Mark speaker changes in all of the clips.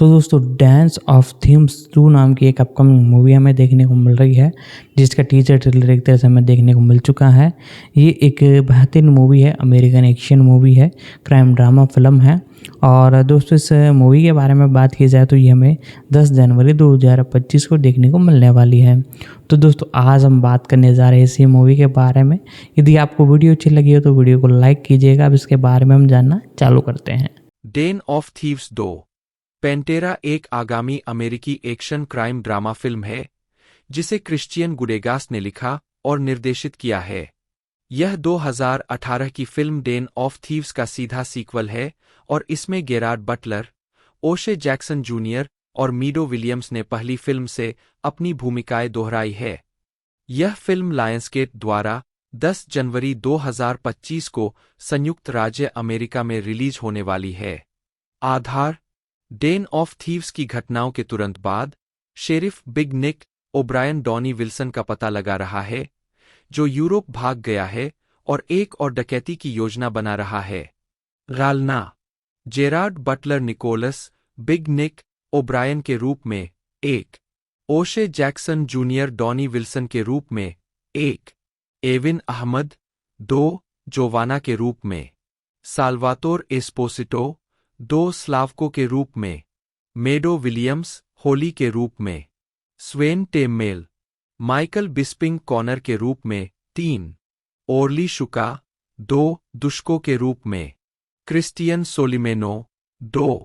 Speaker 1: तो दोस्तों dance of themes 2 नाम की एक अपकमिंग मूवी हमें देखने को मिल रही है, जिसका टीजर ट्रेलर एक तरह से हमें देखने को मिल चुका है। ये एक बेहतरीन मूवी है, अमेरिकन एक्शन मूवी है, क्राइम ड्रामा फ़िल्म है। और दोस्तों इस मूवी के बारे में बात की जाए तो ये हमें 10 जनवरी 2025 को देखने को मिलने वाली है। तो दोस्तों आज हम बात करने जा रहे हैं इसी मूवी के बारे में। यदि आपको वीडियो अच्छी लगी हो तो वीडियो को लाइक कीजिएगा। अब इसके बारे में हम जानना चालू करते हैं।
Speaker 2: डेन ऑफ थीव्स 2 पेंटेरा एक आगामी अमेरिकी एक्शन क्राइम ड्रामा फिल्म है जिसे क्रिश्चियन गुडेगास्ट ने लिखा और निर्देशित किया है। यह 2018 की फिल्म डेन ऑफ थीव्स का सीधा सीक्वल है और इसमें गेरार्ड बटलर, ओशे जैक्सन जूनियर और मीडो विलियम्स ने पहली फिल्म से अपनी भूमिकाएं दोहराई है। यह फिल्म लायंसगेट द्वारा 10 जनवरी 2025 को संयुक्त राज्य अमेरिका में रिलीज होने वाली है। आधार: डेन ऑफ थीव्स की घटनाओं के तुरंत बाद शेरिफ बिग निक ओब्रायन डॉनी विल्सन का पता लगा रहा है, जो यूरोप भाग गया है और एक और डकैती की योजना बना रहा है। गालना: जेरार्ड बटलर निकोलस बिग निक ओब्रायन के रूप में 1, ओशे जैक्सन जूनियर डॉनी विल्सन के रूप में 1, एविन अहमद 2, जोवाना के रूप में, साल्वातोर एस्पोसिटो 2 स्लावको के रूप में, मेडो विलियम्स होली के रूप में, स्वेन टेममेल माइकल बिस्पिंग कॉनर के रूप में 3, ओरली शुका 2 दुश्को के रूप में, क्रिस्टियन सोलिमेनो 2,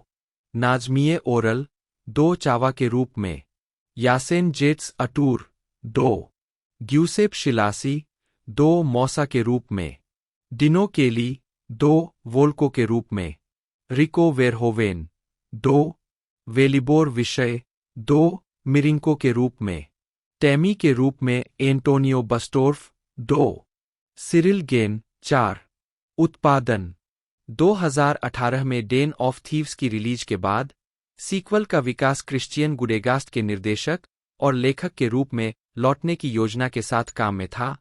Speaker 2: नाजमिये ओरल 2 चावा के रूप में, यासेन जेट्स अटूर 2, ग्यूसेप शिलासी 2 मौसा के रूप में, डिनो केली 2 वोल्को के रूप में, रिको वेरहोवेन 2, वेलिबोर विषय 2 मिरिंको के रूप में, टैमी के रूप में एंटोनियो बस्टोर्फ 2, सिरिल गेन 4। उत्पादन: 2018 में डेन ऑफ थीव्स की रिलीज के बाद सीक्वल का विकास क्रिश्चियन गुडेगास्ट के निर्देशक और लेखक के रूप में लौटने की योजना के साथ काम में था।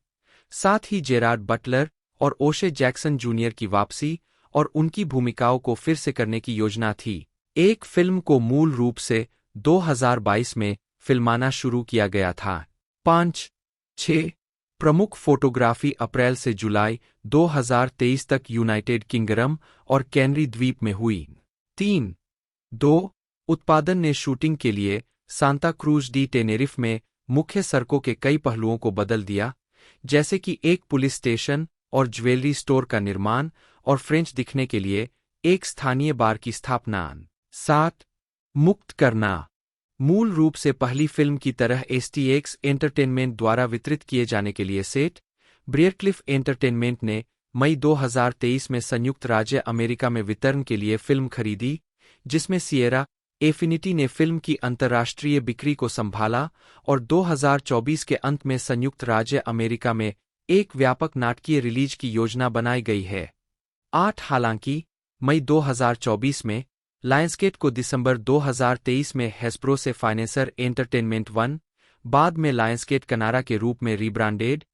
Speaker 2: साथ ही जेरार्ड बटलर और ओशे जैक्सन जूनियर की वापसी और उनकी भूमिकाओं को फिर से करने की योजना थी। एक फिल्म को मूल रूप से 2022 में फिल्माना शुरू किया गया था। 5-6 प्रमुख फोटोग्राफी अप्रैल से जुलाई 2023 तक यूनाइटेड किंगडम और कैनरी द्वीप में हुई। 3-2 उत्पादन ने शूटिंग के लिए सांता क्रूज डी टेनेरिफ में मुख्य सड़कों के कई पहलुओं को बदल दिया, जैसे कि एक पुलिस स्टेशन और ज्वेलरी स्टोर का निर्माण और फ्रेंच दिखने के लिए एक स्थानीय बार की स्थापना। 7 मुक्त करना: मूल रूप से पहली फिल्म की तरह एसटीएक्स एंटरटेनमेंट द्वारा वितरित किए जाने के लिए सेट ब्रियरक्लिफ एंटरटेनमेंट ने मई 2023 में संयुक्त राज्य अमेरिका में वितरण के लिए फिल्म खरीदी, जिसमें सिएरा एफिनिटी ने फिल्म की अंतर्राष्ट्रीय बिक्री को संभाला और 2024 के अंत में संयुक्त राज्य अमेरिका में एक व्यापक नाटकीय रिलीज की योजना बनाई गई है। 8 हालांकि मई 2024 में लायंसगेट को दिसंबर 2023 में हैस्ब्रो से फाइनेंसर एंटरटेनमेंट 1, बाद में लायंसगेट कनारा के रूप में रीब्रांडेड,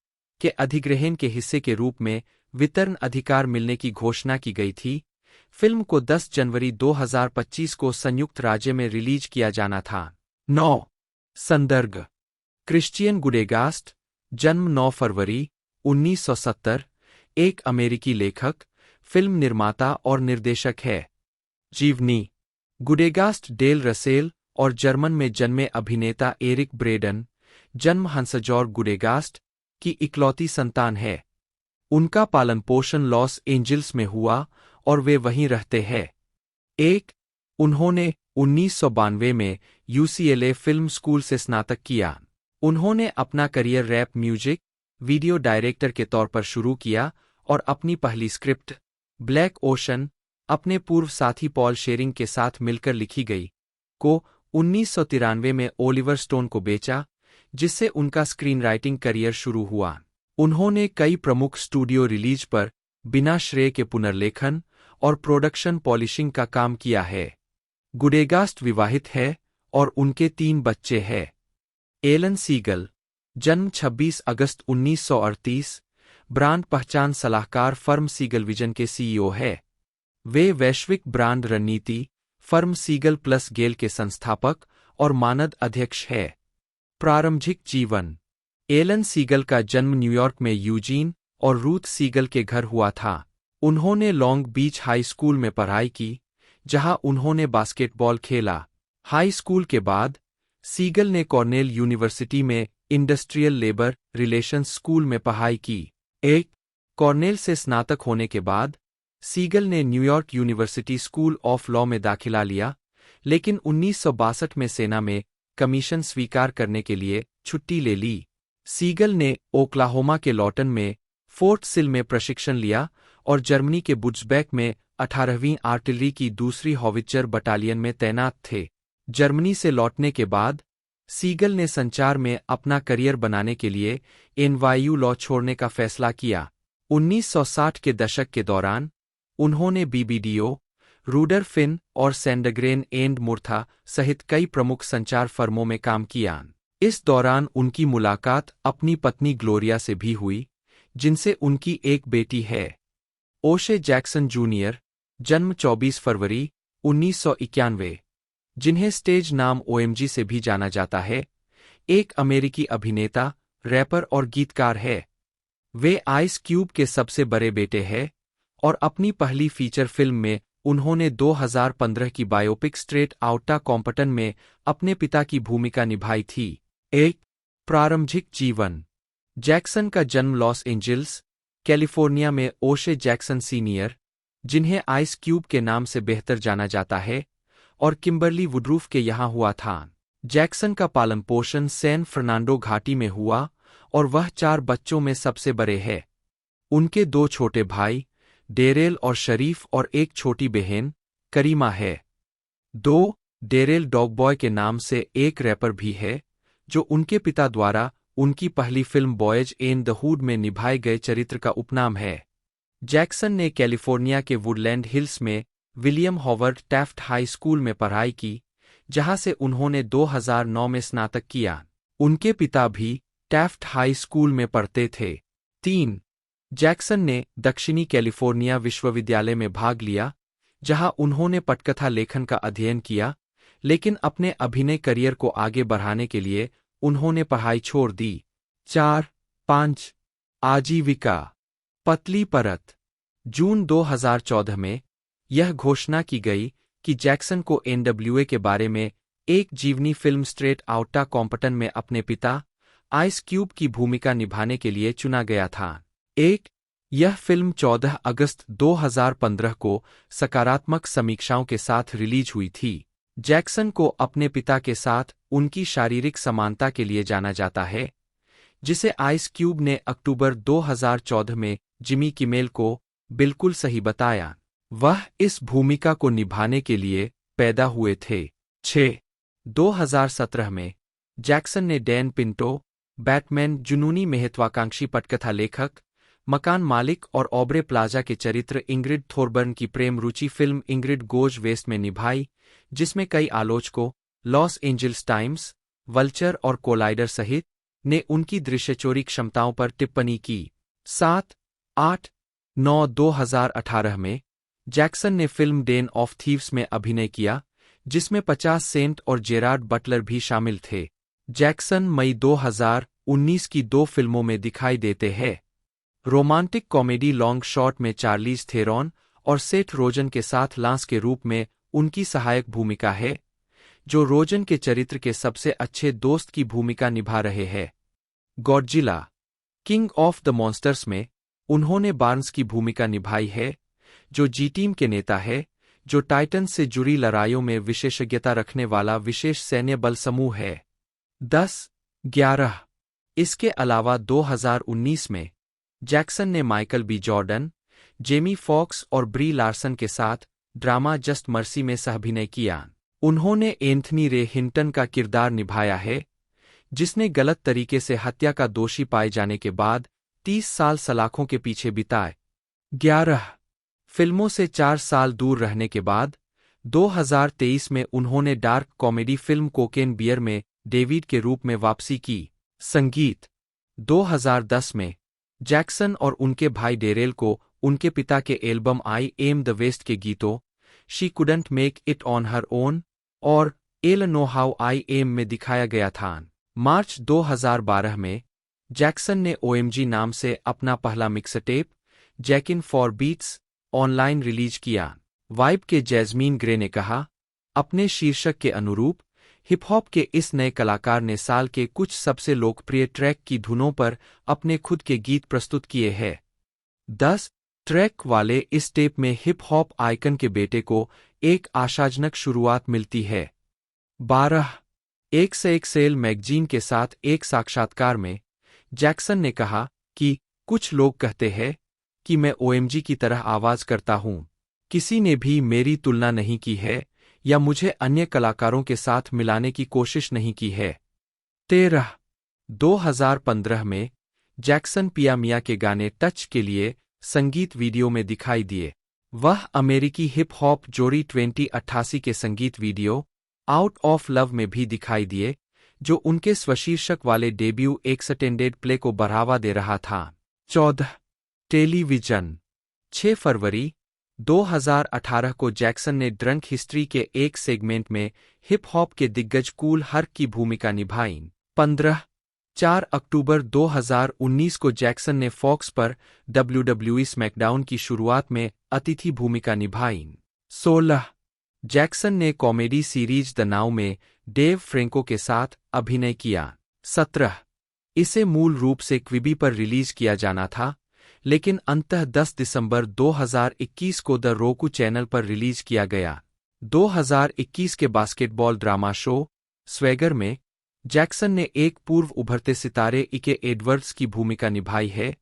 Speaker 2: के अधिग्रहण के हिस्से के रूप में वितरण अधिकार मिलने की घोषणा की गई थी। फिल्म को 10 जनवरी 2025 को संयुक्त राज्य में रिलीज किया जाना था। 9 संदर्भ: क्रिश्चियन गुडेगास्ट, जन्म 9 फरवरी 1970, एक अमेरिकी लेखक, फिल्म निर्माता और निर्देशक है। जीवनी: गुडेगास्ट डेल रसेल और जर्मन में जन्मे अभिनेता एरिक ब्रेडन, जन्म हंसजॉर्ग गुडेगास्ट, की इकलौती संतान है। उनका पालन पोषण लॉस एंजिल्स में हुआ और वे वहीं रहते हैं। 1 उन्होंने 1992 में यूसीएलए फिल्म स्कूल से स्नातक किया। उन्होंने अपना career rap music video director के तौर पर शुरू किया और अपनी पहली स्क्रिप्ट ब्लैक ओशन अपने पूर्व साथी पॉल शेरिंग के साथ मिलकर लिखी गई को 1993 में ओलिवर स्टोन को बेचा, जिससे उनका स्क्रीन राइटिंग करियर शुरू हुआ। उन्होंने कई प्रमुख स्टूडियो रिलीज पर बिना श्रेय के पुनर्लेखन और प्रोडक्शन पॉलिशिंग का काम किया है। गुडेगास्ट विवाहित है और उनके 3 बच्चे हैं। एलन सीगल, जन्म 26 अगस्त 1938, ब्रांड पहचान सलाहकार फर्म सीगल विजन के सीईओ है। वे वैश्विक ब्रांड रणनीति, फर्म सीगल प्लस गेल के संस्थापक और मानद अध्यक्ष है। प्रारंभिक जीवन। एलन सीगल का जन्म न्यूयॉर्क में यूजीन और रूथ सीगल के घर हुआ था। उन्होंने लॉन्ग बीच हाई स्कूल में पढ़ाई की, जहां उन्होंने बास्केटबॉल खेला। हाई स्कूल के बाद सीगल ने कॉर्नेल यूनिवर्सिटी में इंडस्ट्रियल लेबर रिलेशंस स्कूल में पढ़ाई की। एक कॉर्नेल से स्नातक होने के बाद सीगल ने New York university school of law में दाखिला लिया, लेकिन 1962 में सेना में कमीशन स्वीकार करने के लिए छुट्टी ले ली। सीगल ने ओक्लाहोमा के लॉटन में फोर्ट सिल में प्रशिक्षण लिया और जर्मनी के बुट्सबेक में 18वीं आर्टिलरी की दूसरी हॉविट्जर बटालियन में तैनात थे। जर्मनी से लौटने के बाद सीगल ने संचार में अपना करियर बनाने के लिए एनवाईयू लॉ छोड़ने का फैसला किया। 1960 के दशक के दौरान उन्होंने बीबीडीओ, रूडर फिन और सैंडरग्रेन एंड मुर्था सहित कई प्रमुख संचार फर्मों में काम किया। इस दौरान उनकी मुलाकात अपनी पत्नी ग्लोरिया से भी हुई, जिनसे उनकी एक बेटी है। ओशे जैक्सन जूनियर, जन्म 24 फरवरी 1991, जिन्हें स्टेज नाम ओएमजी से भी जाना जाता है, एक अमेरिकी अभिनेता, रैपर और गीतकार है। वे आइस क्यूब के सबसे बड़े बेटे हैं और अपनी पहली फीचर फिल्म में उन्होंने 2015 की बायोपिक स्ट्रेट आउटा कॉम्पटन में अपने पिता की भूमिका निभाई थी। एक प्रारंभिक जीवन। जैक्सन का जन्म लॉस एंजिल्स, कैलिफोर्निया में ओशे जैक्सन सीनियर, जिन्हें आइस क्यूब के नाम से बेहतर जाना जाता है, और किम्बरली वुडरूफ के यहाँ हुआ था। जैक्सन का पालन पोषण सैन फर्नांडो घाटी में हुआ और वह 4 बच्चों में सबसे बड़े हैं। उनके 2 छोटे भाई, डेरेल और शरीफ, और एक छोटी बहन, करीमा है। 2 डेरेल डॉगबॉय के नाम से एक रैपर भी है, जो उनके पिता द्वारा उनकी पहली film boys in the hood में निभाए गए चरित्र का उपनाम है। जैक्सन ने कैलिफोर्निया के वुडलैंड हिल्स में William Howard Taft high school में पढ़ाई की, जहां से उन्होंने 2009 में स्नातक किया। उनके पिता भी टैफ्ट हाई स्कूल में पढ़ते थे। 3 जैक्सन ने दक्षिणी कैलिफोर्निया विश्वविद्यालय में भाग लिया, जहां उन्होंने पटकथा लेखन का अध्ययन किया, लेकिन अपने अभिनय करियर को आगे बढ़ाने के लिए उन्होंने पढ़ाई छोड़ दी। 4-5 आजीविका। पतली परत। जून 2014 में यह घोषणा की गई कि जैक्सन को एनडब्ल्यूए के बारे में एक जीवनी फिल्म स्ट्रेट आउटा कॉम्पटन में अपने पिता आइस क्यूब की भूमिका निभाने के लिए चुना गया था। यह फिल्म 14 अगस्त 2015 को सकारात्मक समीक्षाओं के साथ रिलीज हुई थी। जैक्सन को अपने पिता के साथ उनकी शारीरिक समानता के लिए जाना जाता है, जिसे आइस क्यूब ने अक्टूबर 2014 में जिमी किमेल को बिल्कुल सही बताया। वह इस भूमिका को निभाने के लिए पैदा हुए थे। 2017 में जैक्सन ने डैन पिंटो, बैटमैन जुनूनी महत्वाकांक्षी पटकथा लेखक, मकान मालिक और ऑब्रे प्लाजा के चरित्र इंग्रिड थोरबर्न की प्रेम रुचि फिल्म इंग्रिड गोज वेस्ट में निभाई, जिसमें कई आलोचकों, लॉस एंजिल्स टाइम्स, वल्चर और कोलाइडर सहित ने उनकी दृश्यचोरी क्षमताओं पर टिप्पणी की। 7-8-9 2018 में जैक्सन ने फिल्म डेन ऑफ थीव्स में अभिनय किया, जिसमें 50 सेंट और जेरार्ड बटलर भी शामिल थे। जैक्सन मई 2019 की 2 फिल्मों में दिखाई देते हैं। रोमांटिक कॉमेडी लॉन्ग शॉट में चार्लीज थेरॉन और सेथ रोजन के साथ लांस के रूप में उनकी सहायक भूमिका है, जो रोजन के चरित्र के सबसे अच्छे दोस्त की भूमिका निभा रहे हैं। Godzilla, king of the monsters में उन्होंने बार्न्स की भूमिका निभाई है, जो जी-टीम के नेता है, जो टाइटन से जुड़ी लड़ाइयों में विशेषज्ञता रखने वाला विशेष सैन्य बल समूह है। 10-11 इसके अलावा 2019 में जैक्सन ने Michael B Jordan, Jamie Foxx और ब्री लार्सन के साथ ड्रामा जस्ट मर्सी में सहअभिनय किया। उन्होंने एंथनी रे हिंटन का किरदार निभाया है, जिसने गलत तरीके से हत्या का दोषी पाए जाने के बाद 30 साल सलाखों के पीछे बिताए। 11 फिल्मों से 4 साल दूर रहने के बाद 2023 में उन्होंने dark comedy film Cocaine Bear में डेविड के रूप में वापसी की। संगीत। 2010 में जैक्सन और उनके भाई डेरेल को उनके पिता के album I am the West के गीतों, she couldn't make it on her own और L know how I am में दिखाया गया था। मार्च 2012 में जैक्सन ने OMG नाम से अपना पहला mixtape Jackin' for beats online release किया। वाइब के जैस्मीन ग्रे ने कहा, अपने शीर्षक के अनुरूप हिप हॉप के इस नए कलाकार ने साल के कुछ सबसे लोकप्रिय ट्रैक की धुनों पर अपने खुद के गीत प्रस्तुत किए हैं। 10 ट्रैक वाले इस टेप में हिप हॉप आइकन के बेटे को एक आशाजनक शुरुआत मिलती है। 12 एक से एक सेल मैगजीन के साथ एक साक्षात्कार में जैक्सन ने कहा कि कुछ लोग कहते हैं कि मैं OMG की तरह आवाज करता हूं। किसी ने भी मेरी तुलना नहीं की है या मुझे अन्य कलाकारों के साथ मिलाने की कोशिश नहीं की है। 13 2015 में जैक्सन पिया मिया के गाने टच के लिए संगीत वीडियो में दिखाई दिए। वह अमेरिकी हिप हॉप जोड़ी 2088 के संगीत वीडियो आउट ऑफ लव में भी दिखाई दिए, जो उनके स्वशीर्षक वाले डेब्यू एक्सटेंडेड प्ले को बढ़ावा दे रहा था। 14 टेलीविजन 6 फरवरी 2018 को जैक्सन ने ड्रंक हिस्ट्री के एक सेगमेंट में हिप हॉप के दिग्गज कूल हर्क की भूमिका निभाई। 4 अक्टूबर 2019 को जैक्सन ने फॉक्स पर WWE स्मैकडाउन की शुरुआत में अतिथि भूमिका निभाई। 16 जैक्सन ने कॉमेडी सीरीज द नाउ में डेव फ्रेंको के साथ अभिनय किया। 17 इसे मूल रूप से क्विबी पर रिलीज किया जाना था, लेकिन अंततः 10 दिसंबर 2021 को द रोकू चैनल पर रिलीज किया गया। 2021 के बास्केटबॉल ड्रामा शो स्वैगर में जैक्सन ने एक पूर्व उभरते सितारे इके एडवर्ड्स की भूमिका निभाई है,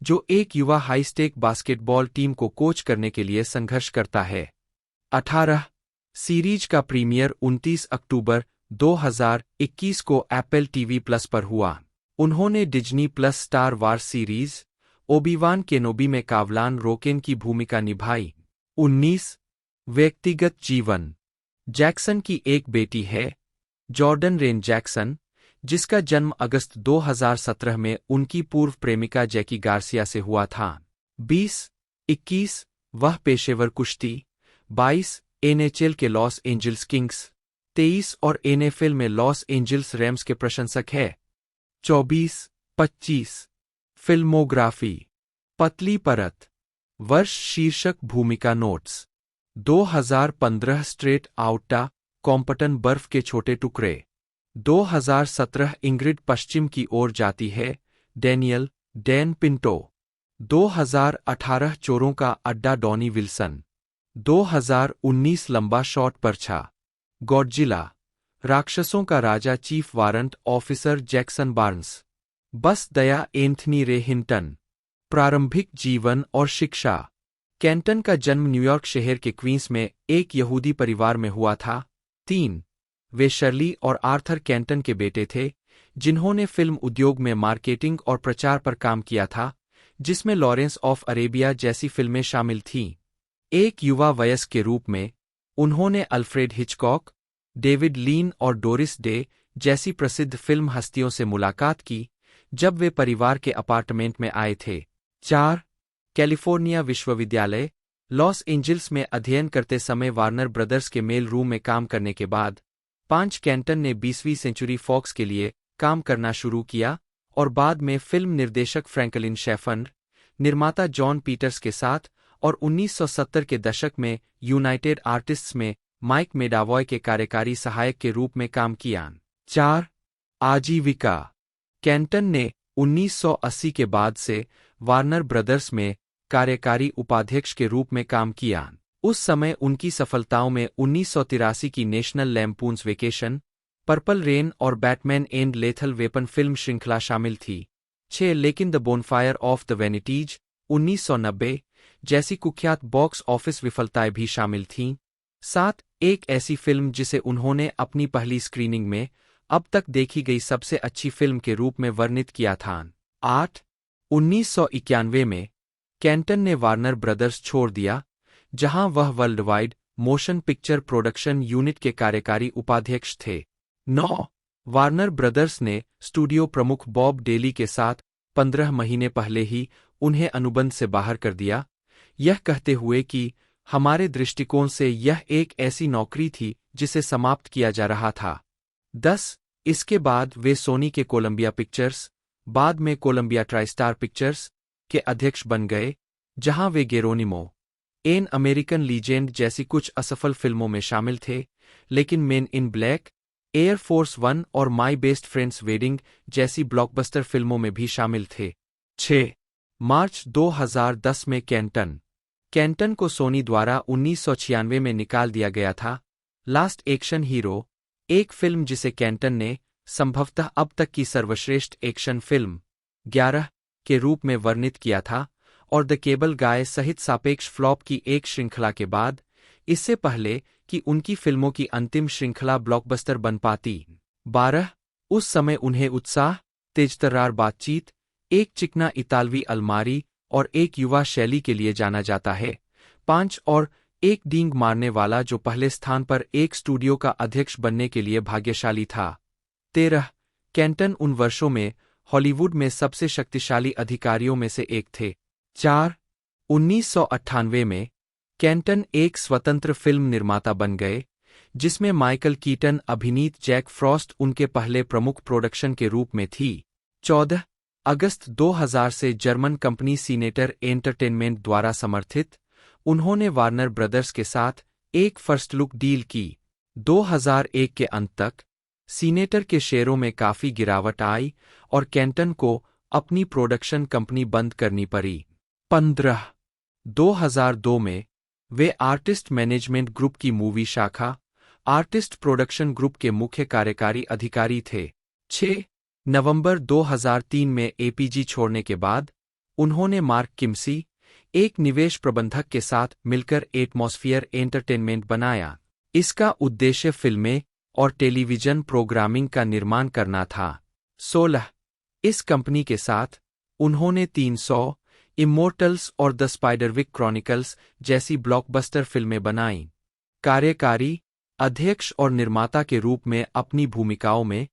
Speaker 2: जो एक युवा हाई-स्टेक बास्केटबॉल टीम को कोच करने के लिए संघर्ष करता है। 18 सीरीज का प्रीमियर 29 अक्टूबर 2021 को एप्पल TV प्लस पर हुआ। उन्होंने Disney plus Star Wars series Obi Wan Kenobi में कावलान रोकेन की भूमिका निभाई। 19 व्यक्तिगत जीवन जैक्सन की एक बेटी है, जॉर्डन रेन जैक्सन, जिसका जन्म अगस्त 2017 में उनकी पूर्व प्रेमिका जैकी गार्सिया से हुआ था। 20-21 वह पेशेवर कुश्ती, 22 NHL के लॉस एंजल्स किंग्स, 23 और NFL में लॉस एंजल्स रैम्स के प्रशंसक है। 24-25 फिल्मोग्राफी पतली परत वर्ष शीर्षक भूमिका नोट्स 2015 स्ट्रेट आउटा कॉम्पटन बर्फ के छोटे टुकड़े 2017 इंग्रिड पश्चिम की ओर जाती है डैनियल डैन पिंटो 2018 चोरों का अड्डा डॉनी विल्सन 2019 लंबा शॉट परछा गॉडजिला राक्षसों का राजा chief warrant officer Jackson Barnes बस दया एंथनी रे हिंटन प्रारंभिक जीवन और शिक्षा कैंटन का जन्म न्यूयॉर्क शहर के क्वींस में एक यहूदी परिवार में हुआ था। 3 वे शर्ली और आर्थर कैंटन के बेटे थे, जिन्होंने फिल्म उद्योग में मार्केटिंग और प्रचार पर काम किया था, जिसमें लॉरेंस ऑफ अरेबिया जैसी फिल्में शामिल थीं। एक युवा वयस्क के रूप में उन्होंने अल्फ्रेड हिचकॉक, डेविड लीन और डोरिस डे जैसी प्रसिद्ध फिल्म हस्तियों से मुलाकात की जब वे परिवार के अपार्टमेंट में आए थे। 4 कैलिफोर्निया विश्वविद्यालय लॉस एंजल्स में अध्ययन करते समय वार्नर ब्रदर्स के मेल रूम में काम करने के बाद 5 कैंटन ने 20वीं सेंचुरी फॉक्स के लिए काम करना शुरू किया और बाद में फिल्म निर्देशक फ्रैंकलिन शेफर, निर्माता जॉन पीटर्स के साथ और 1970 के दशक में यूनाइटेड आर्टिस्ट्स में माइक मेडावॉय के कार्यकारी सहायक के रूप में काम किया। 4 आजीविका कैंटन ने 1980 के बाद से वार्नर ब्रदर्स में कार्यकारी उपाध्यक्ष के रूप में काम किया। उस समय उनकी सफलताओं में 1983 की नेशनल लैम्पून्स वेकेशन, पर्पल रेन और Batman and lethal weapon film श्रृंखला शामिल थी। 6 लेकिन द बोनफायर ऑफ द वेनिटीज 1990 जैसी कुख्यात बॉक्स ऑफिस विफलताएं भी शामिल थीं। 7 एक ऐसी फिल्म जिसे उन्होंने अपनी पहली स्क्रीनिंग में अब तक देखी गई सबसे अच्छी फिल्म के रूप में वर्णित किया था। 8 1991 में कैंटन ने वार्नर ब्रदर्स छोड़ दिया, जहां वह world wide motion picture production unit के कार्यकारी उपाध्यक्ष थे। 9 वार्नर ब्रदर्स ने स्टूडियो प्रमुख बॉब डेली के साथ 15 महीने पहले ही उन्हें अनुबंध से बाहर कर दिया, यह कहते हुए कि हमारे दृष्टिकोण से यह एक ऐसी नौकरी थी जिसे समाप्त किया जा रहा था। 10 इसके बाद वे सोनी के कोलंबिया पिक्चर्स, बाद में कोलंबिया ट्राइस्टार पिक्चर्स के अध्यक्ष बन गए, जहां वे गेरोनिमो, एन अमेरिकन लीजेंड जैसी कुछ असफल फिल्मों में शामिल थे, लेकिन मेन इन ब्लैक, एयर फोर्स वन और माई बेस्ट फ्रेंड्स वेडिंग जैसी ब्लॉकबस्टर फिल्मों में भी शामिल थे। 6 मार्च 2010 में कैंटन को सोनी द्वारा 1996 में निकाल दिया गया था। लास्ट एक्शन हीरो, एक फिल्म जिसे कैंटन ने संभवतः अब तक की सर्वश्रेष्ठ एक्शन फिल्म 11 के रूप में वर्णित किया था, और द केबल गाय सहित सापेक्ष फ्लॉप की एक श्रृंखला के बाद, इससे पहले कि उनकी फिल्मों की अंतिम श्रृंखला ब्लॉकबस्टर बन पाती। 12 उस समय उन्हें उत्साह, तेजतर्रार बातचीत, एक चिकना इतालवी अलमारी और एक युवा शैली के लिए जाना जाता है। 5 और एक डींग मारने वाला जो पहले स्थान पर एक स्टूडियो का अध्यक्ष बनने के लिए भाग्यशाली था। 13 कैंटन उन वर्षों में हॉलीवुड में सबसे शक्तिशाली अधिकारियों में से एक थे। 4 1998 में कैंटन एक स्वतंत्र फिल्म निर्माता बन गए, जिसमें माइकल कीटन अभिनीत जैक फ्रॉस्ट उनके पहले प्रमुख प्रोडक्शन के रूप में थी। 14 अगस्त 2000 से जर्मन कंपनी सीनेटर एंटरटेनमेंट द्वारा समर्थित, उन्होंने वार्नर ब्रदर्स के साथ एक फर्स्ट लुक डील की। 2001 के अंत तक सीनेटर के शेयरों में काफी गिरावट आई और कैंटन को अपनी प्रोडक्शन कंपनी बंद करनी पड़ी। 15 2002 में वे आर्टिस्ट मैनेजमेंट ग्रुप की मूवी शाखा, आर्टिस्ट प्रोडक्शन ग्रुप के मुख्य कार्यकारी अधिकारी थे। 6 नवंबर 2003 में एपीजी छोड़ने के बाद, उन्होंने मार्क किम्सी, एक निवेश प्रबंधक के साथ मिलकर एटमॉस्फियर एंटरटेनमेंट बनाया। इसका उद्देश्य फिल्में और टेलीविजन प्रोग्रामिंग का निर्माण करना था। 16 इस कंपनी के साथ उन्होंने 300, इमोर्टल्स और द स्पाइडरविक क्रॉनिकल्स जैसी ब्लॉकबस्टर फिल्में बनाईं। कार्यकारी अध्यक्ष और निर्माता के रूप में अपनी भूमिकाओं में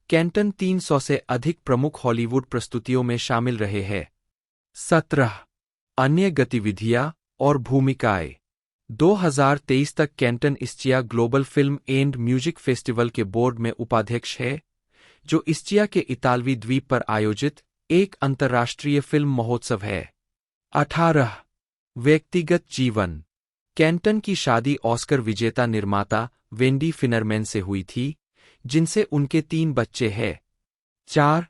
Speaker 2: कैंटन 300 से अधिक प्रमुख हॉलीवुड प्रस्तुतियों में शामिल रहे हैं। 17 अन्य गतिविधियां और भूमिकाएं। 2023 तक Canton Ischia Global Film and Music Festival के बोर्ड में उपाध्यक्ष है, जो इस्चिया के इतालवी द्वीप पर आयोजित एक अंतर्राष्ट्रीय फिल्म महोत्सव है। 18 व्यक्तिगत जीवन। कैंटन की शादी ऑस्कर विजेता निर्माता वेंडी फिनरमैन से हुई थी, जिनसे उनके 3 बच्चे हैं। 4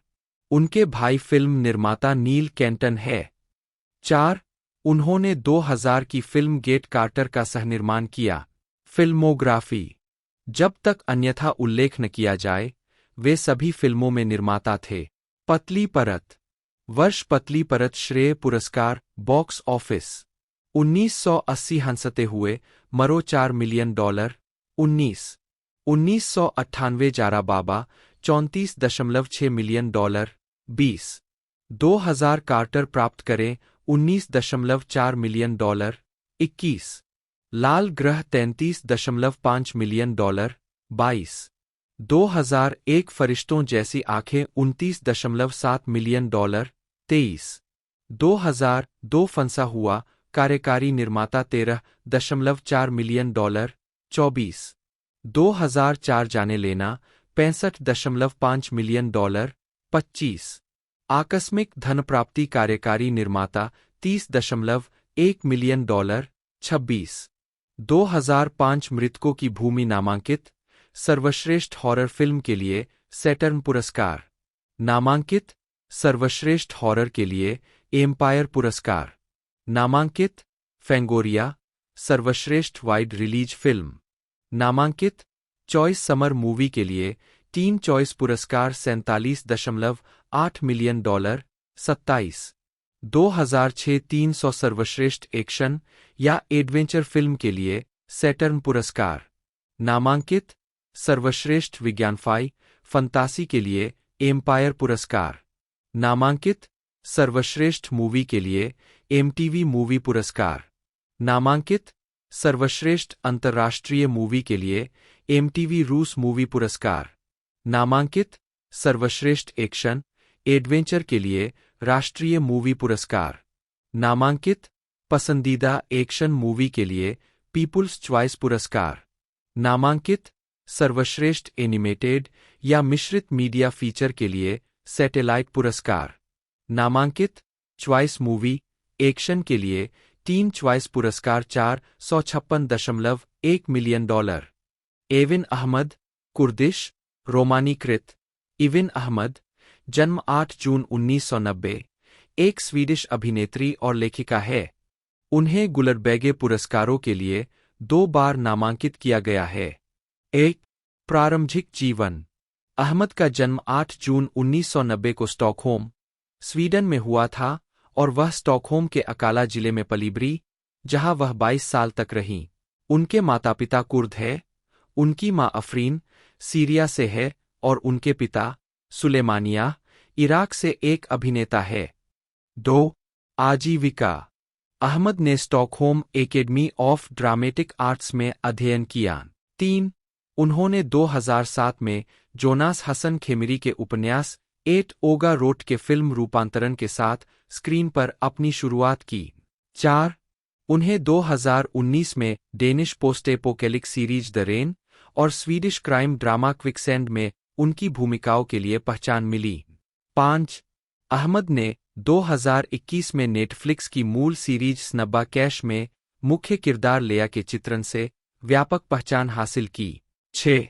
Speaker 2: उनके भाई फिल्म निर्माता नील कैंटन है। 4 उन्होंने 2000 की फिल्म गेट कार्टर का सहनिर्माण किया। फिल्मोग्राफी। जब तक अन्यथा उल्लेख न किया जाए, वे सभी फिल्मों में निर्माता थे। पतली परत। वर्ष पतली परत श्रेय पुरस्कार, बॉक्स ऑफिस 1980 हंसते हुए मरो $4 मिलियन। 1998 जारा बाबा 34.6 मिलियन। 20 2000 कार्टर प्राप्त करें 19.4 मिलियन। 21 लाल ग्रह 33.5 मिलियन। 22 2001 फरिश्तों जैसी आंखें 29.7 मिलियन। 23 2002 फंसा हुआ कार्यकारी निर्माता 13.4 मिलियन। 24 2004 जाने लेना 65.5 मिलियन। 25 आकस्मिक धन प्राप्ति कार्यकारी निर्माता 30.1 मिलियन। 26 2005 मृतकों की भूमि नामांकित, सर्वश्रेष्ठ हॉरर फिल्म के लिए सैटर्न पुरस्कार। नामांकित, सर्वश्रेष्ठ हॉरर के लिए एम्पायर पुरस्कार। नामांकित, फैंगोरिया, सर्वश्रेष्ठ वाइड रिलीज फिल्म। नामांकित, चॉइस समर मूवी के लिए टीन चॉइस पुरस्कार 47.8 मिलियन। 27 2006 300 सर्वश्रेष्ठ एक्शन या एडवेंचर फिल्म के लिए सैटर्न पुरस्कार। नामांकित, सर्वश्रेष्ठ विज्ञानफाई फंतासी के लिए एम्पायर पुरस्कार। नामांकित, सर्वश्रेष्ठ मूवी के लिए एमटीवी मूवी पुरस्कार। नामांकित, सर्वश्रेष्ठ अंतर्राष्ट्रीय मूवी के लिए एमटीवी रूस मूवी पुरस्कार। नामांकित, सर्वश्रेष्ठ एक्शन एडवेंचर के लिए राष्ट्रीय मूवी पुरस्कार। नामांकित, पसंदीदा एक्शन मूवी के लिए पीपुल्स चॉइस पुरस्कार। नामांकित सर्वश्रेष्ठ एनिमेटेड या मिश्रित मीडिया फीचर के लिए सैटेलाइट पुरस्कार। नामांकित चॉइस मूवी एक्शन के लिए टीन चॉइस पुरस्कार 456.1 million dollar. Evin Ahmad, Kurdish रोमानीकृत इविन अहमद, जन्म 8 जून 1990, एक स्वीडिश अभिनेत्री और लेखिका है। उन्हें गुलरबैगे पुरस्कारों के लिए 2 बार नामांकित किया गया है। एक प्रारंभिक जीवन। अहमद का जन्म 8 जून 1990 को स्टॉकहोम, स्वीडन में हुआ था और वह स्टॉकहोम के अकाला जिले में पली बड़ी, जहां वह 22 साल तक रहीं। उनके माता पिता कुर्द है। उनकी मां अफरीन सीरिया से है और उनके पिता सुलेमानिया इराक से एक अभिनेता है। 2 आजीविका। अहमद ने Stockholm academy of dramatic arts में अध्ययन किया। 3 उन्होंने 2007 में जोनास हसन खेमरी के उपन्यास एट ओगा रोट के फिल्म रूपांतरण के साथ स्क्रीन पर अपनी शुरुआत की। 4 उन्हें 2019 में डेनिश पोस्टेपोकेलिक सीरीज द रेन और स्वीडिश क्राइम ड्रामा क्विकसैंड में उनकी भूमिकाओं के लिए पहचान मिली। 5 अहमद ने 2021 में नेटफ्लिक्स की मूल सीरीज स्नब्बा कैश में मुख्य किरदार लेया के चित्रण से व्यापक पहचान हासिल की। 6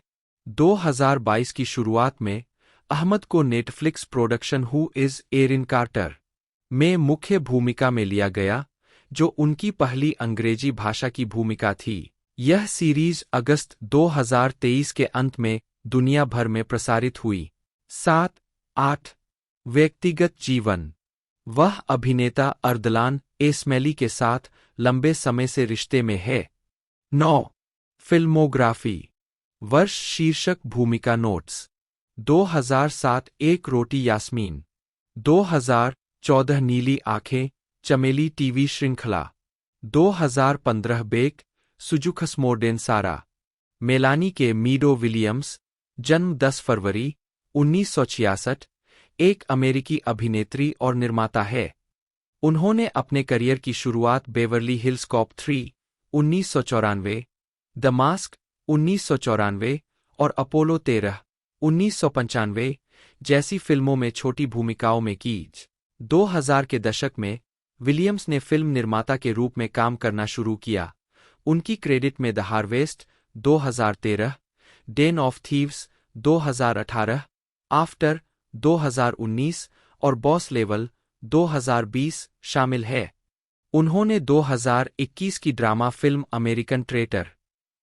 Speaker 2: 2022 की शुरुआत में अहमद को Netflix production who is Erin Carter में मुख्य भूमिका में लिया गया, जो उनकी पहली अंग्रेजी भाषा की भूमिका थी। यह सीरीज अगस्त 2023 के अंत में दुनिया भर में प्रसारित हुई। 7-8 व्यक्तिगत जीवन। वह अभिनेता अर्दलान एस्मैली के साथ लंबे समय से रिश्ते में है। 9 फिल्मोग्राफी। वर्ष शीर्षक भूमिका नोट्स। 2007 एक रोटी यास्मीन। 2014 नीली आंखें चमेली टीवी श्रृंखला। 2015 बेक सुजुखसमोर्डेन सारा। मेलानी के मीडो विलियम्स, जन्म 10 फरवरी 1966, एक अमेरिकी अभिनेत्री और निर्माता है। उन्होंने अपने करियर की शुरुआत Beverly Hills corp 3 1994, the Mask 1994 और अपोलो 13 1995 जैसी फिल्मों में छोटी भूमिकाओं में की। 2000 के दशक में विलियम्स ने फिल्म निर्माता के रूप में काम करना शुरू किया। उनकी क्रेडिट में the harvest 2013, Dane of Thieves 2018, after 2019 और बॉस लेवल 2020 शामिल है। उन्होंने 2021 की drama film American traitor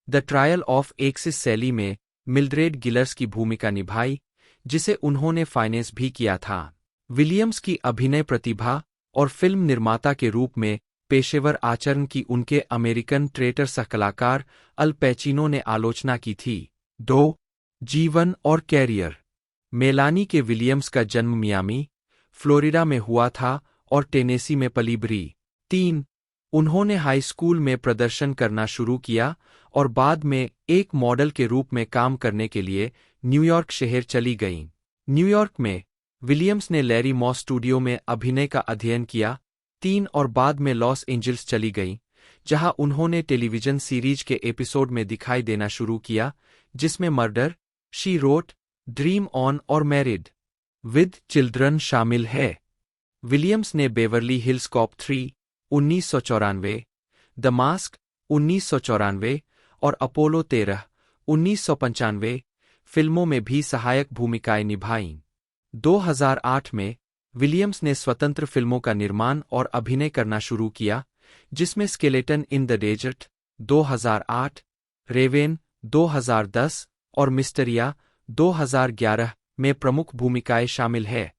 Speaker 2: the trial of Axis Sally में मिल्ड्रेड गिलर्स की भूमिका निभाई, जिसे उन्होंने फाइनेंस भी किया था। विलियम्स की अभिनय प्रतिभा और फिल्म निर्माता के रूप में पेशेवर आचरण की उनके अमेरिकन ट्रेटर सहकलाकार अल पैचिनो ने आलोचना की थी। 2 जीवन और कैरियर। मेलानी के विलियम्स का जन्म मियामी, फ्लोरिडा में हुआ था और टेनेसी में पली बड़ी। 3 उन्होंने हाई स्कूल में प्रदर्शन करना शुरू किया और बाद में एक मॉडल के रूप में काम करने के लिए न्यूयॉर्क शहर चली गईं। न्यूयॉर्क में विलियम्स ने लैरी मॉस स्टूडियो में अभिनय का अध्ययन किया। 3 और बाद में लॉस एंजल्स चली गईं, जहां उन्होंने टेलीविजन सीरीज के एपिसोड में दिखाई देना शुरू किया, जिसमें Murder, She Wrote, Dream On और मैरिड विद चिल्ड्रन शामिल है। विलियम्स ने Beverly Hills corp 3 1994, the Mask 1994 और अपोलो 13 1995 फिल्मों में भी सहायक भूमिकाएं निभाईं। 2008 में विलियम्स ने स्वतंत्र फिल्मों का निर्माण और अभिनय करना शुरू किया, जिसमें Skeleton in the Desert 2008, Raven 2010 और मिस्टरिया 2011 में प्रमुख भूमिकाएं शामिल है।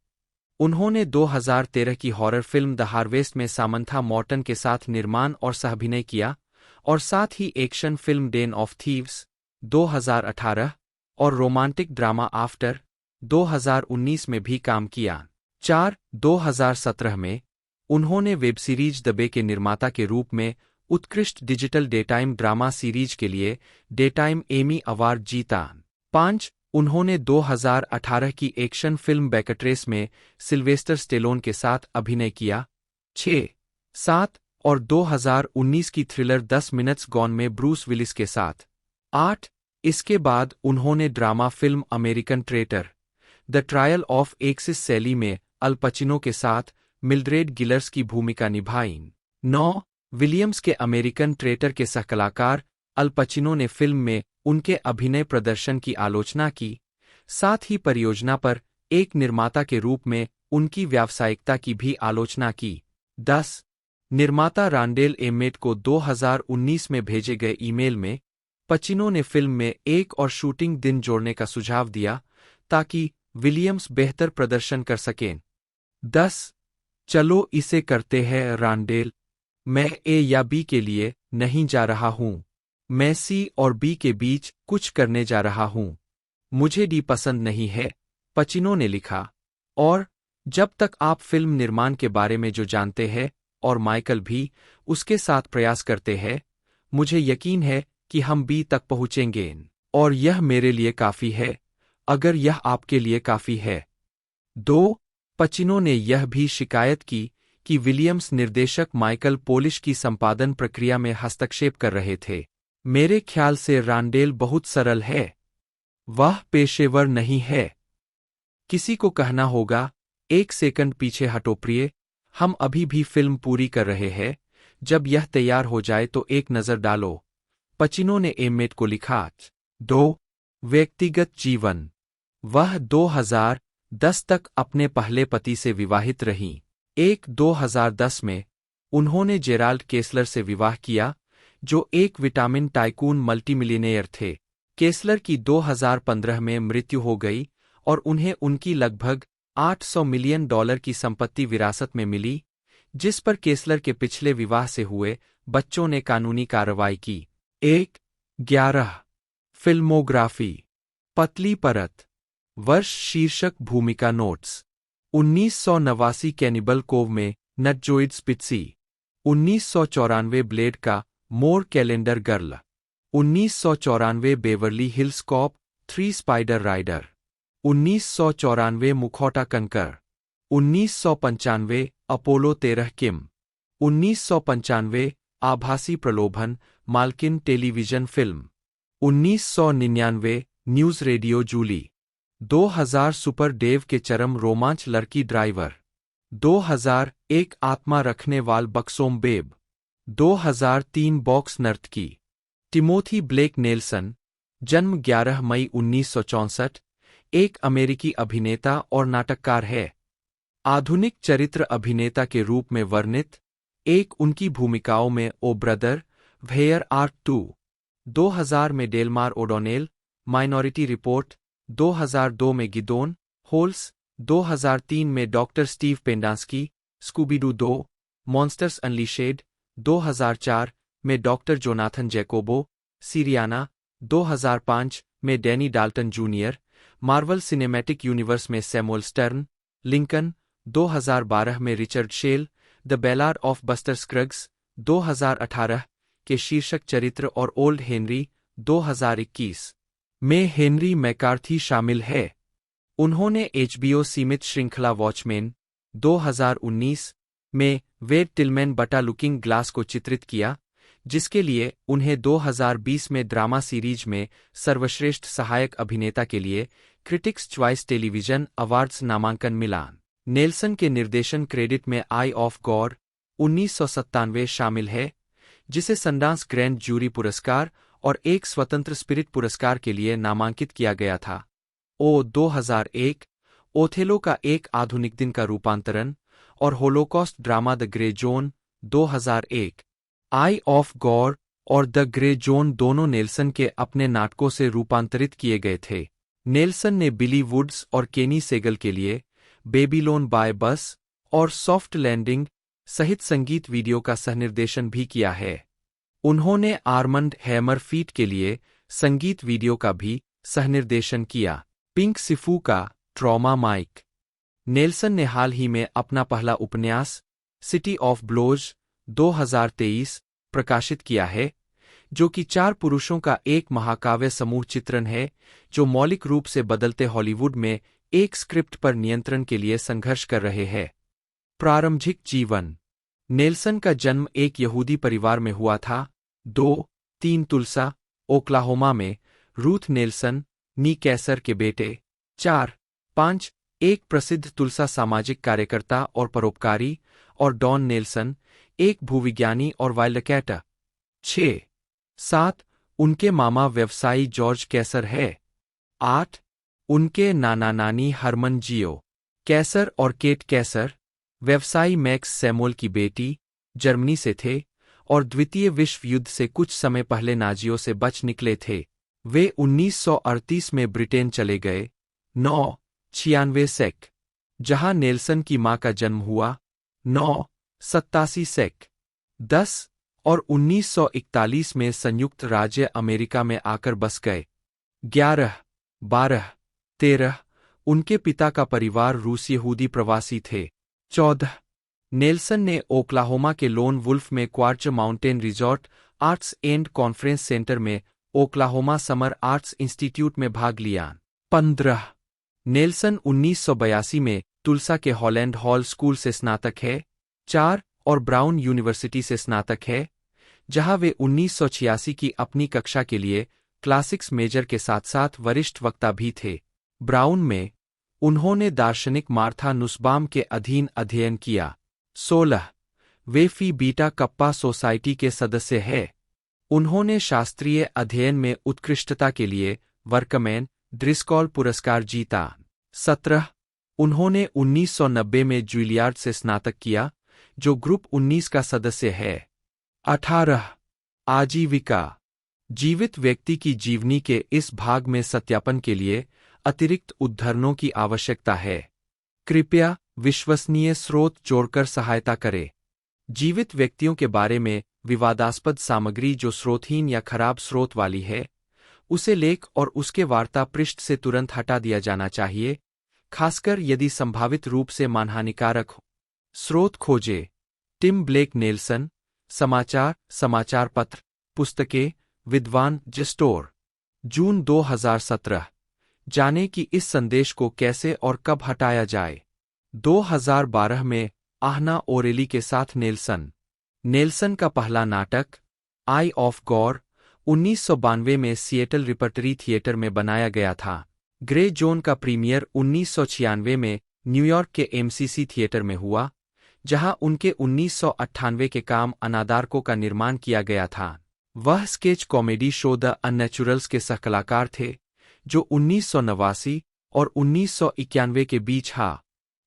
Speaker 2: उन्होंने 2013 की हॉरर फिल्म द हार्वेस्ट में सामंथा मॉर्टन के साथ निर्माण और सहअभिनय किया और साथ ही action film Den of Thieves 2018 और रोमांटिक ड्रामा आफ्टर 2019 में भी काम किया। 4 2017 में उन्होंने वेब सीरीज द बे के निर्माता के रूप में उत्कृष्ट डिजिटल डेटाइम ड्रामा सीरीज के लिए डेटाइम एमी अवार्ड जीता। 5 उन्होंने 2018 की एक्शन फिल्म बैकट्रेस में सिल्वेस्टर स्टेलोन के साथ अभिनय किया। 6 7 और 2019 की थ्रिलर 10 मिनट्स गॉन में ब्रूस विलिस के साथ। 8. इसके बाद उन्होंने drama film American traitor the trial of Axis Sally में अल पचिनो के साथ मिल्ड्रेड गिलर्स की भूमिका निभाई। 9. विलियम्स के अमेरिकन ट्रेटर के सहकलाकार अल पचिनो ने फिल्म में उनके अभिनय प्रदर्शन की आलोचना की, साथ ही परियोजना पर एक निर्माता के रूप में उनकी व्यावसायिकता की भी आलोचना की। 10. निर्माता रांडेल एमेट को 2019 में भेजे गए ईमेल में पचिनो ने फिल्म में एक और शूटिंग दिन जोड़ने का सुझाव दिया ताकि विलियम्स बेहतर प्रदर्शन कर सकें। 10. चलो इसे करते हैं रांडेल। मैं ए या बी के लिए नहीं जा रहा हूं, मैं सी और बी के बीच कुछ करने जा रहा हूं। मुझे डी पसंद नहीं है, पचिनो ने लिखा। और जब तक आप फिल्म निर्माण के बारे में जो जानते हैं और माइकल भी उसके साथ प्रयास करते हैं, मुझे यकीन है कि हम बी तक पहुंचेंगे और यह मेरे लिए काफी है, अगर यह आपके लिए काफी है। 2. पचिनो ने यह भी शिकायत की कि विलियम्स निर्देशक माइकल पोलिश की संपादन प्रक्रिया में हस्तक्षेप कर रहे थे। मेरे ख्याल से रांडेल बहुत सरल है, वह पेशेवर नहीं है। किसी को कहना होगा, एक सेकंड पीछे हटो प्रिय, हम अभी भी फिल्म पूरी कर रहे हैं, जब यह तैयार हो जाए तो एक नज़र डालो, पचिनो ने एमेट को लिखा। 2. व्यक्तिगत जीवन। वह 2010 तक अपने पहले पति से विवाहित रहीं। 2010 में उन्होंने जेराल्ड केसलर से विवाह किया, जो एक विटामिन टाइकून मल्टीमिलियनेयर थे। केसलर की 2015 में मृत्यु हो गई और उन्हें उनकी लगभग $800 मिलियन की संपत्ति विरासत में मिली, जिस पर केसलर के पिछले विवाह से हुए बच्चों ने कानूनी कार्रवाई की। 11. फिल्मोग्राफी। पतली परत। वर्ष शीर्षक भूमिका नोट्स। 1989 कैनिबल कोव में नटजोइड स्पिट्सी। 1994 ब्लेड का मोर calendar girl. 1994 Beverly Hills corp 3 spider rider. 1994 मुखौटा कंकर। 1995 अपोलो 13 किम। 1995 आभासी प्रलोभन मालकिन television film. 1999 news radio Julie. 2000 super Dave के चरम रोमांच लड़की ड्राइवर। 2001 आत्मा रखने वाल बक्सोम बेब। 2003 बॉक्स नर्तकी टिमोथी ब्लेक नेल्सन, जन्म 11 मई 1964, एक अमेरिकी अभिनेता और नाटककार है। आधुनिक चरित्र अभिनेता के रूप में वर्णित एक उनकी भूमिकाओं में ओ ब्रदर, वेयर आर्ट 2, 2000 में डेलमार ओडोनेल, माइनॉरिटी रिपोर्ट, 2002 में गिदोन होल्स, 2003 में doctor Steve Pendanski, Scooby Doo 2, monsters unleashed, 2004 में डॉक्टर जोनाथन जैकोबो, सीरियाना, 2005 में Danny Dalton junior, Marvel cinematic universe में सैमुअल स्टर्न, लिंकन, 2012 में Richard Schell, the ballad of Buster Scruggs, 2018 के शीर्षक चरित्र और ओल्ड हेनरी, 2021 में हेनरी मैकार्थी शामिल है। उन्होंने HBO सीमित श्रृंखला वॉचमैन, 2019 में वेड टिलमैन बटा लुकिंग ग्लास को चित्रित किया, जिसके लिए उन्हें 2020 में ड्रामा सीरीज में सर्वश्रेष्ठ सहायक अभिनेता के लिए क्रिटिक्स च्वाइस टेलीविजन अवार्ड्स नामांकन मिला। नेल्सन के निर्देशन क्रेडिट में आई ऑफ गॉड 1997 शामिल है, जिसे सनडांस ग्रैंड जूरी पुरस्कार और एक स्वतंत्र स्पिरिट पुरस्कार के लिए नामांकित किया गया था। 2001 ओथेलो का एक आधुनिक दिन का रूपांतरण और Holocaust drama the grey zone, 2001 I of God और द ग्रे जोन दोनों नेल्सन के अपने नाटकों से रूपांतरित किए गए थे। नेल्सन ने बिली वुड्स और केनी सेगल के लिए बेबीलोन बाय बस और सॉफ्ट लैंडिंग सहित संगीत वीडियो का सहनिर्देशन भी किया है। उन्होंने आर्मंड हैमर फीट के लिए संगीत वीडियो का भी सहनिर्देशन किया। पिंक सिफू का ट्रॉमा माइक। नेल्सन ने हाल ही में अपना पहला उपन्यास सिटी ऑफ ब्लोज 2023 प्रकाशित किया है, जो कि 4 पुरुषों का एक महाकाव्य समूह चित्रण है जो मौलिक रूप से बदलते हॉलीवुड में एक स्क्रिप्ट पर नियंत्रण के लिए संघर्ष कर रहे हैं। प्रारंभिक जीवन। नेल्सन का जन्म एक यहूदी परिवार में हुआ था। 2-3 तुल्सा, ओक्लाहोमा में रूथ नेल्सन, नी कैसर के बेटे। 4-5 एक प्रसिद्ध तुल्सा सामाजिक कार्यकर्ता और परोपकारी, और डॉन नेल्सन, एक भूविज्ञानी और वाइल्डकैटर। 6-7 उनके मामा व्यवसायी जॉर्ज कैसर है। 8 उनके नाना नानी हरमन जियो कैसर और केट कैसर, व्यवसायी मैक्स सैमुअल की बेटी, जर्मनी से थे और द्वितीय विश्व युद्ध से कुछ समय पहले नाजियों से बच निकले थे। वे 1938 में ब्रिटेन चले गए। 9-96 सेक, जहां नेल्सन की मां का जन्म हुआ। 9-87 सेक, 10 और 1941 में संयुक्त राज्य अमेरिका में आकर बस गए। 11-12-13 उनके पिता का परिवार रूस यहूदी प्रवासी थे। 14 नेल्सन ने ओक्लाहोमा के लोन वुल्फ में quarter mountain resort arts and conference centre में ओक्लाहोमा समर आर्ट्स इंस्टीट्यूट में भाग लिया। 15 नेल्सन 1982 में तुल्सा के हॉलैंड हॉल स्कूल से स्नातक है। 4 और ब्राउन यूनिवर्सिटी से स्नातक है, जहां वे 1986 की अपनी कक्षा के लिए क्लासिक्स मेजर के साथ साथ वरिष्ठ वक्ता भी थे। ब्राउन में उन्होंने दार्शनिक मार्था नुसबाम के अधीन अध्ययन किया। 16 वे फी बीटा कप्पा सोसाइटी के सदस्य हैं। उन्होंने शास्त्रीय अध्ययन में उत्कृष्टता के लिए वर्कमैन ड्रिस्कॉल पुरस्कार जीता। 17 उन्होंने 1990 में जुइलियार्ड से स्नातक किया, जो ग्रुप 19 का सदस्य है। 18 आजीविका, जीवित व्यक्ति की जीवनी के इस भाग में सत्यापन के लिए अतिरिक्त उद्धरणों की आवश्यकता है। कृपया विश्वसनीय स्रोत जोड़कर सहायता करें। जीवित व्यक्तियों के बारे में विवादास्पद सामग्री जो स्रोतहीन या खराब स्रोत वाली है, उसे लेख और उसके वार्ता पृष्ठ से तुरंत हटा दिया जाना चाहिए, खासकर यदि संभावित रूप से मानहानिकारक हो। स्रोत खोजें। टिम ब्लेक नेल्सन, समाचार, समाचार पत्र, पुस्तकें, विद्वान जस्टोर। जून 2017। जाने कि इस संदेश को कैसे और कब हटाया जाए। 2012 में आहना ओरेली के साथ नेल्सन। नेल्सन का पहला नाटक आई ऑफ गॉड 1992 में सिएटल रिपर्टरी थिएटर में बनाया गया था। ग्रे जोन का प्रीमियर 1996 में न्यूयॉर्क के एमसीसी थिएटर में हुआ, जहां उनके 1998 के काम अनादारको का निर्माण किया गया था। वह स्केच कॉमेडी शो द अननेचुरल्स के सहकलाकार थे, जो 1989 और 1991 के बीच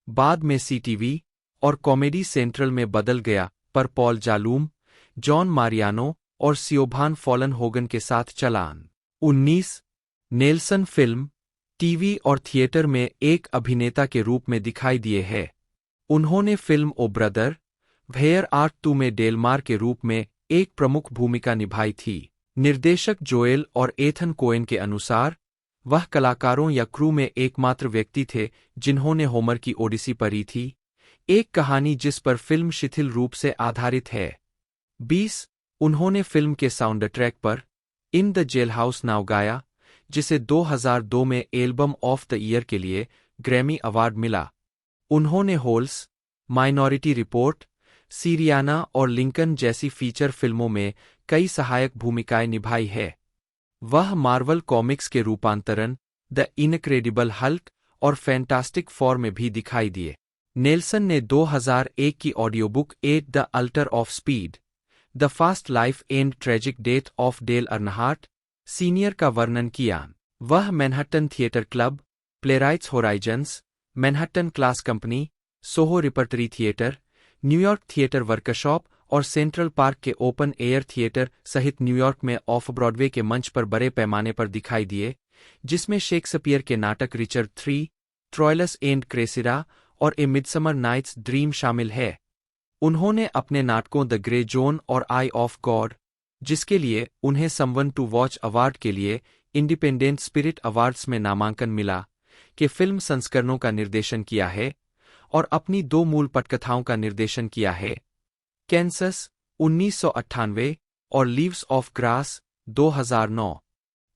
Speaker 2: बाद में सीटीवी और कॉमेडी सेंट्रल में बदल गया, पर पॉल जालूम, जॉन मारियानो और सियोभान फॉलन होगन के साथ चला। 19 नेल्सन फिल्म, टीवी और थिएटर में एक अभिनेता के रूप में दिखाई दिए हैं। उन्होंने film O Brother, Where Art Thou में डेलमार के रूप में एक प्रमुख भूमिका निभाई थी। निर्देशक जोएल और एथन कोएन के अनुसार, वह कलाकारों या क्रू में एकमात्र व्यक्ति थे जिन्होंने होमर की ओडिसी पढ़ी थी, एक कहानी जिस पर फिल्म शिथिल रूप से आधारित है। 20 उन्होंने फिल्म के साउंड ट्रैक पर इन द जेलहाउस नाउ गाया, जिसे 2002 में एल्बम ऑफ द ईयर के लिए ग्रैमी अवार्ड मिला। उन्होंने होल्स, माइनॉरिटी रिपोर्ट, सीरियाना और लिंकन जैसी फीचर फिल्मों में कई सहायक भूमिकाएं निभाई है। वह मार्वल कॉमिक्स के रूपांतरण द इनक्रेडिबल हल्क और फैंटास्टिक फोर में भी दिखाई दिए। नेल्सन ने 2001 की audiobook at the altar of speed, the fast life and tragic death of Dale Earnhardt senior का वर्णन किया। वह Manhattan theatre club, playwrights horizons, Manhattan class company, SoHo repertory theatre, New York theatre workshop और Central Park के open air theatre सहित New York में off Broadway के मंच पर बड़े पैमाने पर दिखाई दिए, जिसमें शेक्सपियर के नाटक रिचर्ड III, ट्रॉयलस एंड क्रेसिरा और ए मिडसमर नाइट्स ड्रीम शामिल है। उन्होंने अपने नाटकों द ग्रे जोन और आई ऑफ गॉड, जिसके लिए उन्हें समवन टू वॉच अवार्ड के लिए इंडिपेंडेंट स्पिरिट अवार्ड्स में नामांकन मिला, के फिल्म संस्करणों का निर्देशन किया है और अपनी 2 मूल पटकथाओं का निर्देशन किया है, कैंसस 1998 और लीव्स ऑफ ग्रास 2009।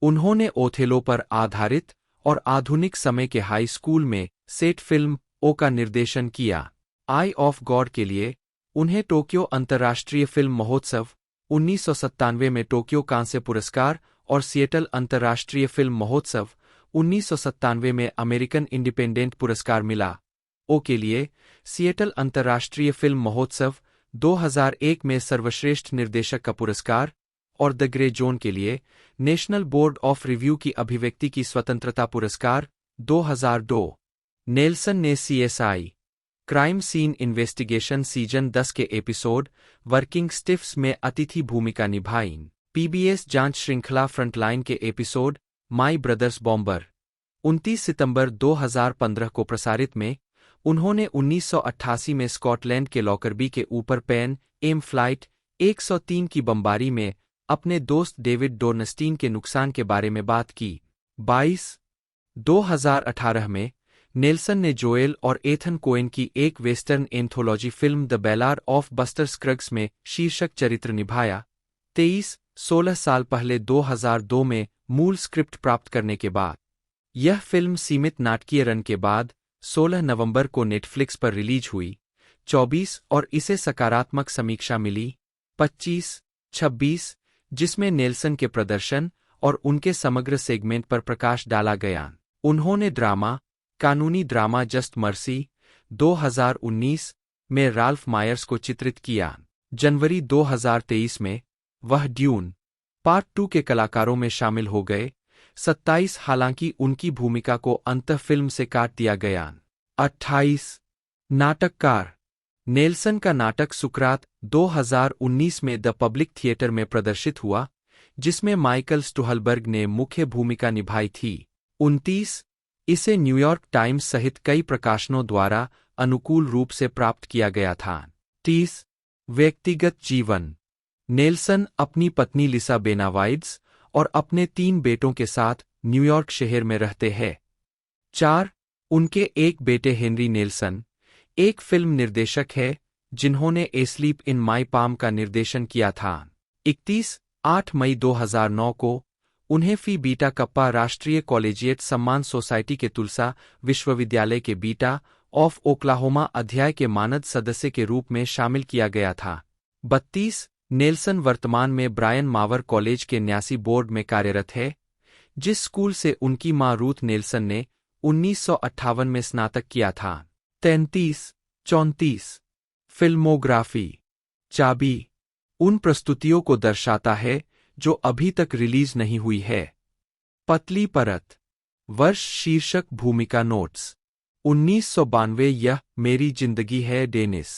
Speaker 2: उन्होंने ओथेलो पर आधारित और आधुनिक समय के हाई स्कूल में सेट फिल्म ओ का निर्देशन किया। आई ऑफ गॉड के लिए उन्हें टोक्यो अंतर्राष्ट्रीय फिल्म महोत्सव 1997 में टोक्यो कांस्य पुरस्कार और सिएटल अंतर्राष्ट्रीय फिल्म महोत्सव 1997 में अमेरिकन इंडिपेंडेंट पुरस्कार मिला। ओ के लिए सिएटल अंतर्राष्ट्रीय फिल्म महोत्सव 2001 में सर्वश्रेष्ठ निर्देशक का पुरस्कार और द ग्रे जोन के लिए नेशनल बोर्ड ऑफ रिव्यू की अभिव्यक्ति की स्वतंत्रता पुरस्कार 2002। नेल्सन ने CSI crime scene investigation season 10 के एपिसोड वर्किंग स्टिफ्स में अतिथि भूमिका निभाई। PBS जांच श्रृंखला फ्रंटलाइन के एपिसोड माई ब्रदर्स बॉम्बर 29 सितंबर 2015 को प्रसारित में उन्होंने 1988 में स्कॉटलैंड के लॉकरबी के ऊपर पैन एम फ्लाइट 103 की बमबारी में अपने दोस्त डेविड डोर्नस्टीन के नुकसान के बारे में बात की। 2018 में नेल्सन ने जोएल और एथन कोएन की एक western anthology film the ballad of Buster Scruggs में शीर्षक चरित्र निभाया। 16 साल पहले 2002 में मूल स्क्रिप्ट प्राप्त करने के बाद यह फिल्म सीमित नाटकीय रन के बाद 16 नवंबर को नेटफ्लिक्स पर रिलीज हुई। 24 और इसे सकारात्मक समीक्षा मिली। 25-26 जिसमें नेल्सन के प्रदर्शन और उनके समग्र सेगमेंट पर प्रकाश डाला गया। उन्होंने ड्रामा कानूनी ड्रामा जस्ट मर्सी 2019 में राल्फ मायर्स को चित्रित किया। जनवरी 2023 में वह ड्यून पार्ट 2 के कलाकारों में शामिल हो गए। 27 हालांकि उनकी भूमिका को अंतः फिल्म से काट दिया गया। 28 नाटककार नेल्सन का नाटक सुकरात 2019 में द पब्लिक थिएटर में प्रदर्शित हुआ, जिसमें माइकल स्टुहलबर्ग ने मुख्य भूमिका निभाई थी। 29 इसे न्यूयॉर्क टाइम्स सहित कई प्रकाशनों द्वारा अनुकूल रूप से प्राप्त किया गया था। 30 व्यक्तिगत जीवन नेल्सन अपनी पत्नी लिसा बेनावाइड्स और अपने 3 बेटों के साथ न्यूयॉर्क शहर में रहते हैं। 4 उनके एक बेटे हेनरी नेल्सन एक फिल्म निर्देशक है जिन्होंने ए स्लीप इन माई पाम का निर्देशन किया था। 8 मई 2009 को उन्हें फी बीटा कप्पा राष्ट्रीय कॉलेजिएट सम्मान सोसाइटी के तुलसा विश्वविद्यालय के बीटा ऑफ ओक्लाहोमा अध्याय के मानद सदस्य के रूप में शामिल किया गया था। 32 नेल्सन वर्तमान में ब्रायन मावर कॉलेज के न्यासी बोर्ड में कार्यरत है, जिस स्कूल से उनकी मां रूथ नेल्सन ने 1958 में स्नातक किया था। 33-34 फिल्मोग्राफी चाबी उन प्रस्तुतियों को दर्शाता है जो अभी तक रिलीज नहीं हुई है। पतली परत वर्ष शीर्षक भूमिका नोट्स 1992 यह मेरी जिंदगी है डेनिस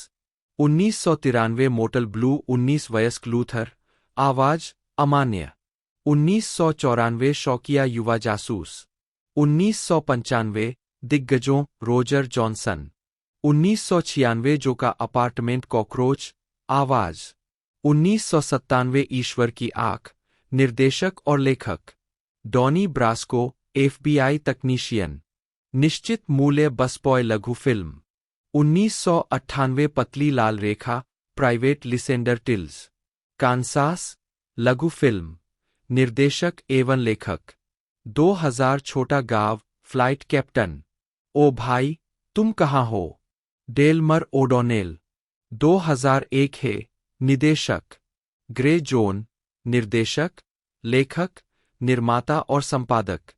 Speaker 2: 1993 मोटल ब्लू 19 वयस्क लूथर आवाज अमान्य 1994 शौकिया युवा जासूस 1995 दिग्गजों रोजर जॉनसन 1996 जो का अपार्टमेंट कॉकरोच आवाज 1997 ईश्वर की आंख निर्देशक और लेखक डॉनी ब्रास्को FBI तकनीशियन निश्चित मूल्य बसपॉय लघु फिल्म 1998 पतली लाल रेखा प्राइवेट लिसेंडर टिल्स कांसास लघु फिल्म निर्देशक एवं लेखक 2000 छोटा गांव फ्लाइट कैप्टन ओ भाई तुम कहाँ हो डेलमर ओडोनेल 2001 है निदेशक ग्रे जोन निर्देशक लेखक निर्माता और संपादक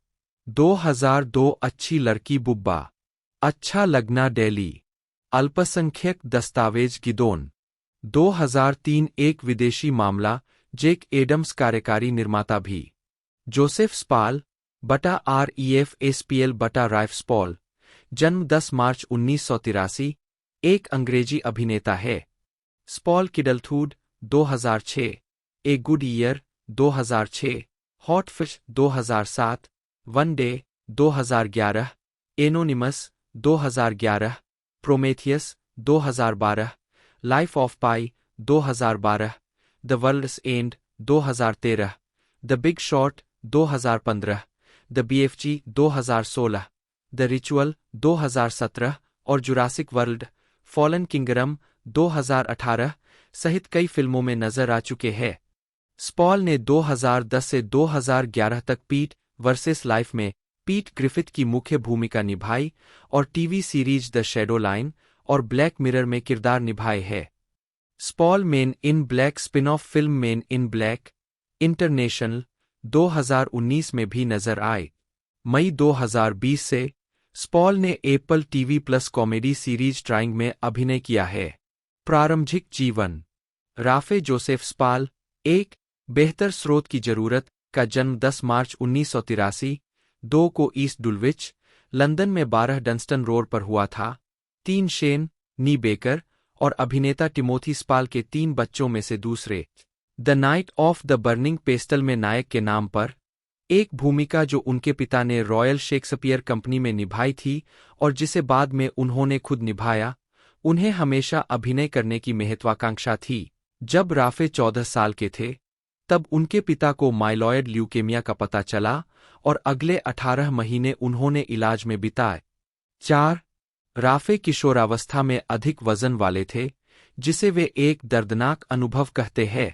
Speaker 2: 2002 अच्छी लड़की बुब्बा अच्छा लगना डेली अल्पसंख्यक दस्तावेज गिदोन 2003 एक विदेशी मामला जेक एडम्स कार्यकारी निर्माता भी जोसेफ स्पाल बटा REF SPL बटा राइफ स्पॉल जन्म 10 मार्च 1983 एक अंग्रेजी अभिनेता है। Spall Kidulthood 2006 a good year 2006 hot fish 2007 one day 2011 anonymous 2011 Prometheus 2012 life of Pi 2012 the world's end 2013 the big shot 2015 the BFG 2016 the ritual 2017 और Jurassic world fallen kingdom 2018 सहित कई फिल्मों में नजर आ चुके हैं। स्पॉल ने 2010 से 2011 तक पीट वर्सेस लाइफ में पीट ग्रिफिथ की मुख्य भूमिका निभाई और TV series the shadow line और ब्लैक मिरर में किरदार निभाए हैं। स्पॉल मेन इन black spin off film main इन ब्लैक इंटरनेशनल 2019 में भी नजर आए। मई 2020 से स्पॉल ने Apple TV plus comedy series trying में अभिनय किया है। प्रारंभिक जीवन। राफे जोसेफ स्पॉल, एक बेहतर स्रोत की जरूरत का जन्म 10 मार्च 1983 2 को ईस्ट डुलविच, लंदन में 12 डंस्टन रोड पर हुआ था। 3 शेन, नी बेकर और अभिनेता टिमोथी स्पॉल के 3 बच्चों में से दूसरे। The night of the burning pastel में नायक के नाम पर एक भूमिका जो उनके पिता ने रॉयल शेक्सपियर कंपनी में निभाई थी और जिसे बाद में उन्होंने खुद निभाया। उन्हें हमेशा अभिनय करने की महत्वाकांक्षा थी। जब राफे 14 साल के थे तब उनके पिता को माइलॉयड ल्यूकेमिया का पता चला और अगले 18 महीने उन्होंने इलाज में बिताए। 4. राफे किशोरावस्था में अधिक वजन वाले थे, जिसे वे एक दर्दनाक अनुभव कहते हैं।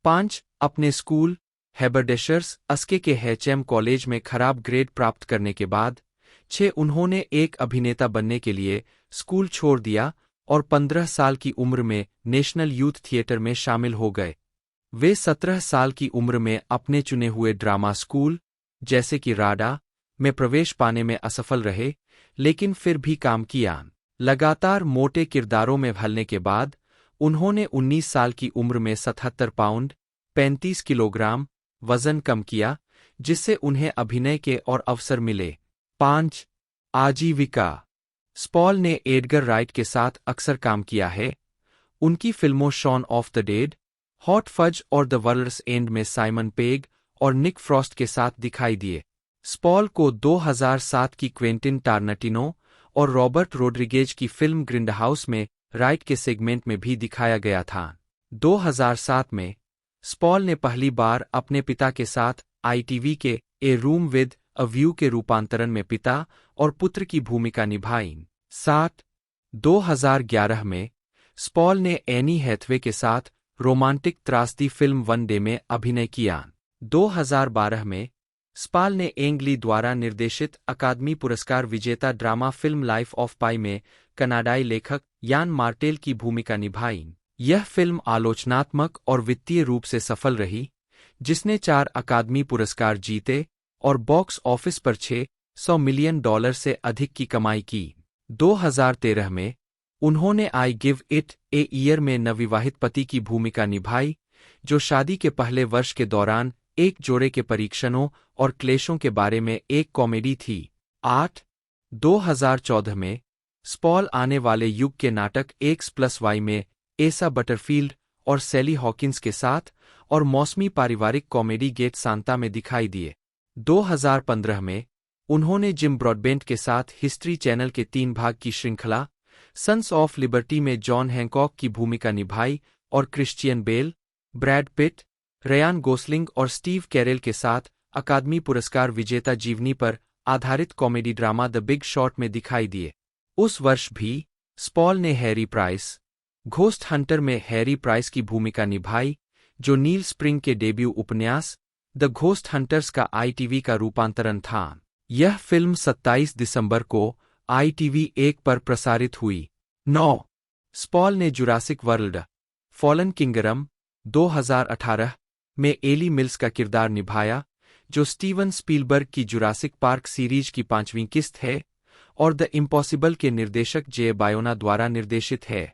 Speaker 2: 5. अपने स्कूल हेबरडेशर्स अस्के के एचएम कॉलेज में खराब ग्रेड प्राप्त करने के बाद 6. उन्होंने एक अभिनेता बनने के लिए स्कूल छोड़ दिया और 15 साल की उम्र में नेशनल यूथ थिएटर में शामिल हो गए। वे 17 साल की उम्र में अपने चुने हुए ड्रामा स्कूल, जैसे कि राडा, में प्रवेश पाने में असफल रहे, लेकिन फिर भी काम किया। लगातार मोटे किरदारों में ढलने के बाद उन्होंने 19 साल की उम्र में 77 पाउंड 35 किलोग्राम वजन कम किया, जिससे उन्हें अभिनय के और अवसर मिले। 5. आजीविका। स्पॉल ने एडगर राइट के साथ अक्सर काम किया है। उनकी फिल्मों Shaun of the Dead, Hot Fuzz और द वर्ल्ड्स एंड में साइमन पेग और निक फ्रॉस्ट के साथ दिखाई दिए। स्पॉल को 2007 की क्वेंटिन टारनटिनो और रॉबर्ट रोड्रिगेज की फिल्म ग्रिंडहाउस में राइट के सेगमेंट में भी दिखाया गया था। 2007 में स्पॉल ने पहली बार अपने पिता के साथ आईटीवी के ए रूम विद अ व्यू के रूपांतरण में पिता और पुत्र की भूमिका निभाई। 7. 2011 में स्पॉल ने एनी हैथवे के साथ रोमांटिक त्रासदी फिल्म वन डे में अभिनय किया। 2012 में स्पॉल ने एंग ली द्वारा निर्देशित अकादमी पुरस्कार विजेता ड्रामा फिल्म लाइफ ऑफ पाई में कनाडाई लेखक यान मार्टेल की भूमिका निभाई। यह फिल्म आलोचनात्मक और वित्तीय रूप से सफल रही, जिसने 4 अकादमी पुरस्कार जीते और बॉक्स ऑफिस पर $600 मिलियन से अधिक की कमाई की। 2013 में उन्होंने I give it a year में नवविवाहित पति की भूमिका निभाई, जो शादी के पहले वर्ष के दौरान एक जोड़े के परीक्षणों और क्लेशों के बारे में एक कॉमेडी थी। 8. 2014 में स्पॉल आने वाले युग के नाटक X+Y में एसा बटरफील्ड और सैली हॉकिंस के साथ और मौसमी पारिवारिक कॉमेडी गेट सांता में दिखाई दिए। 2015 में उन्होंने जिम ब्रॉडबेंट के साथ हिस्ट्री चैनल के 3 भाग की श्रृंखला सन्स ऑफ लिबर्टी में जॉन हैंकॉक की भूमिका निभाई और Christian Bale, Brad Pitt, Ryan Gosling और स्टीव कैरेल के साथ अकादमी पुरस्कार विजेता जीवनी पर आधारित comedy drama the big short में दिखाई दिए। उस वर्ष भी स्पॉल ने हैरी प्राइस, घोस्ट हंटर में हैरी प्राइस की भूमिका निभाई, जो नील स्प्रिंग के डेब्यू उपन्यास द घोस्ट हंटर्स का आईटीवी का रूपांतरण था। यह फिल्म 27 दिसंबर को आईटीवी 1 पर प्रसारित हुई। 9. स्पॉल ने जुरासिक वर्ल्ड फॉलन किंगडम 2018 में एली मिल्स का किरदार निभाया, जो स्टीवन स्पीलबर्ग की जुरासिक पार्क सीरीज की 5वीं किस्त है और द इम्पॉसिबल के निर्देशक जे बायोना द्वारा निर्देशित है।